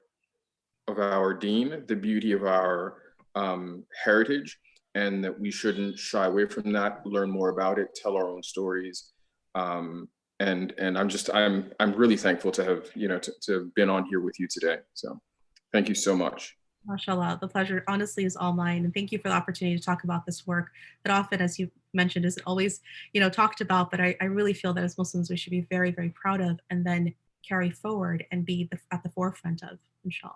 [SPEAKER 2] deen, the beauty of our heritage, and that we shouldn't shy away from that, learn more about it, tell our own stories. And I'm really thankful to have, to have been on here with you today. So thank you so much.
[SPEAKER 3] MashaAllah, the pleasure honestly is all mine. And thank you for the opportunity to talk about this work that often, as you mentioned, isn't always, talked about, but I really feel that as Muslims, we should be very, very proud of and then carry forward and be at the forefront of, inshallah.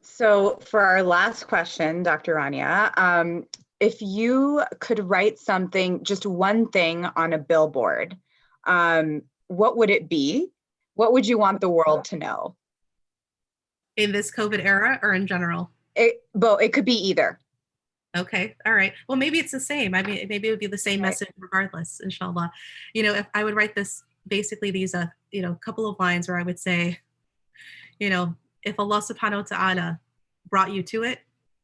[SPEAKER 1] So for our last question, Dr. Rania, if you could write something, just one thing on a billboard, what would it be? What would you want the world to know?
[SPEAKER 3] In this COVID era or in general?
[SPEAKER 1] It could be either.
[SPEAKER 3] Okay, all right. Well, maybe it's the same. I mean, maybe it would be the same message regardless, inshallah. If I would write this, basically these, couple of lines where I would say, if Allah subhanahu wa ta'ala brought you to it,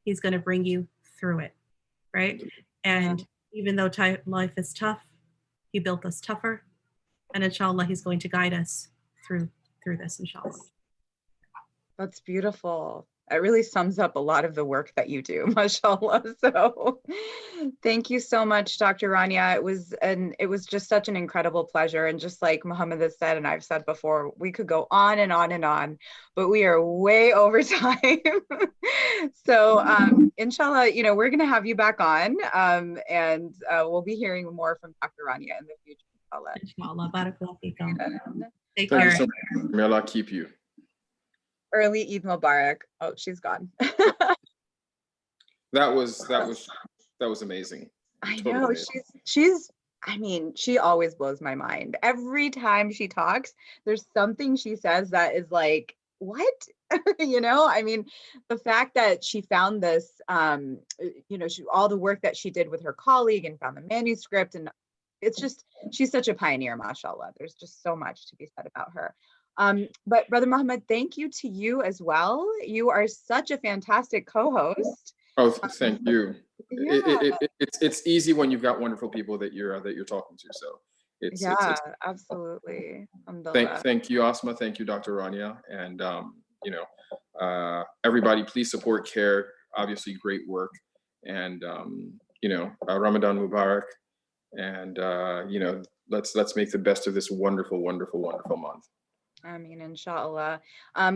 [SPEAKER 3] he's going to bring you through it, right? And even though life is tough, he built us tougher. And inshallah, he's going to guide us through this, inshallah.
[SPEAKER 1] That's beautiful. It really sums up a lot of the work that you do, mashallah. So thank you so much, Dr. Rania. It was just such an incredible pleasure. And just like Mohammed has said, and I've said before, we could go on and on and on, but we are way over time. So inshallah, we're going to have you back on and we'll be hearing more from Dr. Rania in the future.
[SPEAKER 3] Inshallah. Barakallahu feekum. Take
[SPEAKER 2] Thank
[SPEAKER 3] care.
[SPEAKER 2] you so much. May Allah keep you.
[SPEAKER 1] Early Eid Mubarak. Oh, she's gone.
[SPEAKER 2] That was amazing.
[SPEAKER 1] I
[SPEAKER 2] Totally
[SPEAKER 1] know
[SPEAKER 2] amazing.
[SPEAKER 1] she always blows my mind. Every time she talks, there's something she says that is like, what? The fact that she found this, all the work that she did with her colleague and found the manuscript, and she's such a pioneer, mashallah. There's just so much to be said about her. But Brother Mohammed, thank you to you as well. You are such a fantastic co-host.
[SPEAKER 2] Oh, thank you.
[SPEAKER 1] Yeah.
[SPEAKER 2] It's easy when you've got wonderful people that you're talking to. So it's
[SPEAKER 1] absolutely.
[SPEAKER 2] Thank you, Asma. Thank you, Dr. Rania, and everybody, please support CAIR. Obviously, great work, and Ramadan Mubarak, and let's make the best of this wonderful, wonderful, wonderful month.
[SPEAKER 1] I mean, inshallah.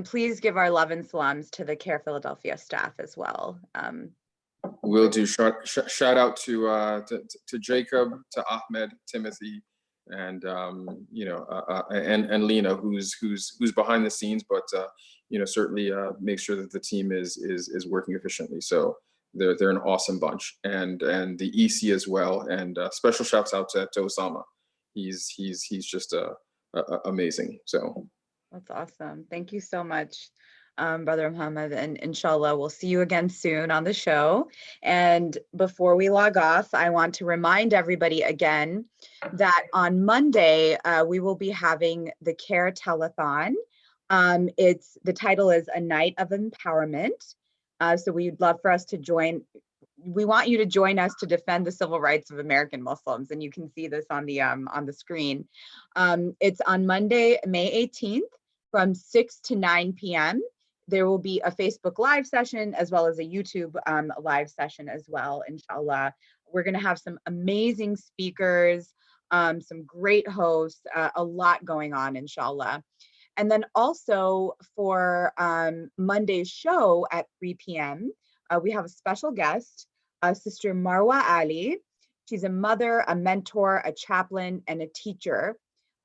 [SPEAKER 1] Please give our love and salams to the CAIR Philadelphia staff as well.
[SPEAKER 2] We'll do. Shout out to Jacob, to Ahmed, Timothy, and and Lena, who's behind the scenes, but certainly make sure that the team is working efficiently. So they're an awesome bunch, and the EC as well. And special shouts out to Osama. He's just amazing. So
[SPEAKER 1] that's awesome. Thank you so much, Brother Mohammed, and inshallah we'll see you again soon on the show. And before we log off, I want to remind everybody again that on Monday we will be having the CAIR telethon. The title is A Night of Empowerment. So we'd love for us to join. We want you to join us to defend the civil rights of American Muslims, and you can see this on the screen. It's on Monday, May 18th from 6 to 9 p.m. There will be a Facebook Live session as well as a YouTube live session as well, inshallah. We're going to have some amazing speakers, some great hosts, a lot going on, inshallah. And then also for Monday's show at 3 p.m., we have a special guest, Sister Marwa Ali. She's a mother, a mentor, a chaplain, and a teacher.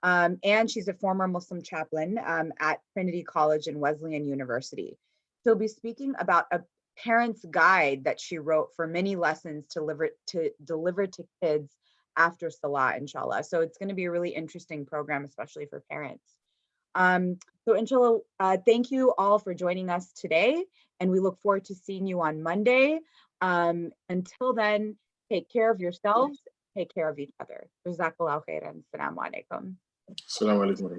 [SPEAKER 1] And she's a former Muslim chaplain at Trinity College and Wesleyan University. She'll be speaking about a parent's guide that she wrote for many lessons to deliver to kids after Salah, inshallah. So it's going to be a really interesting program, especially for parents. So inshallah, thank you all for joining us today, and we look forward to seeing you on Monday. Until then, take care of yourselves, take care of each other. Jazakallahu khairan. Assalamu alaikum.
[SPEAKER 2] Assalamu alaikum.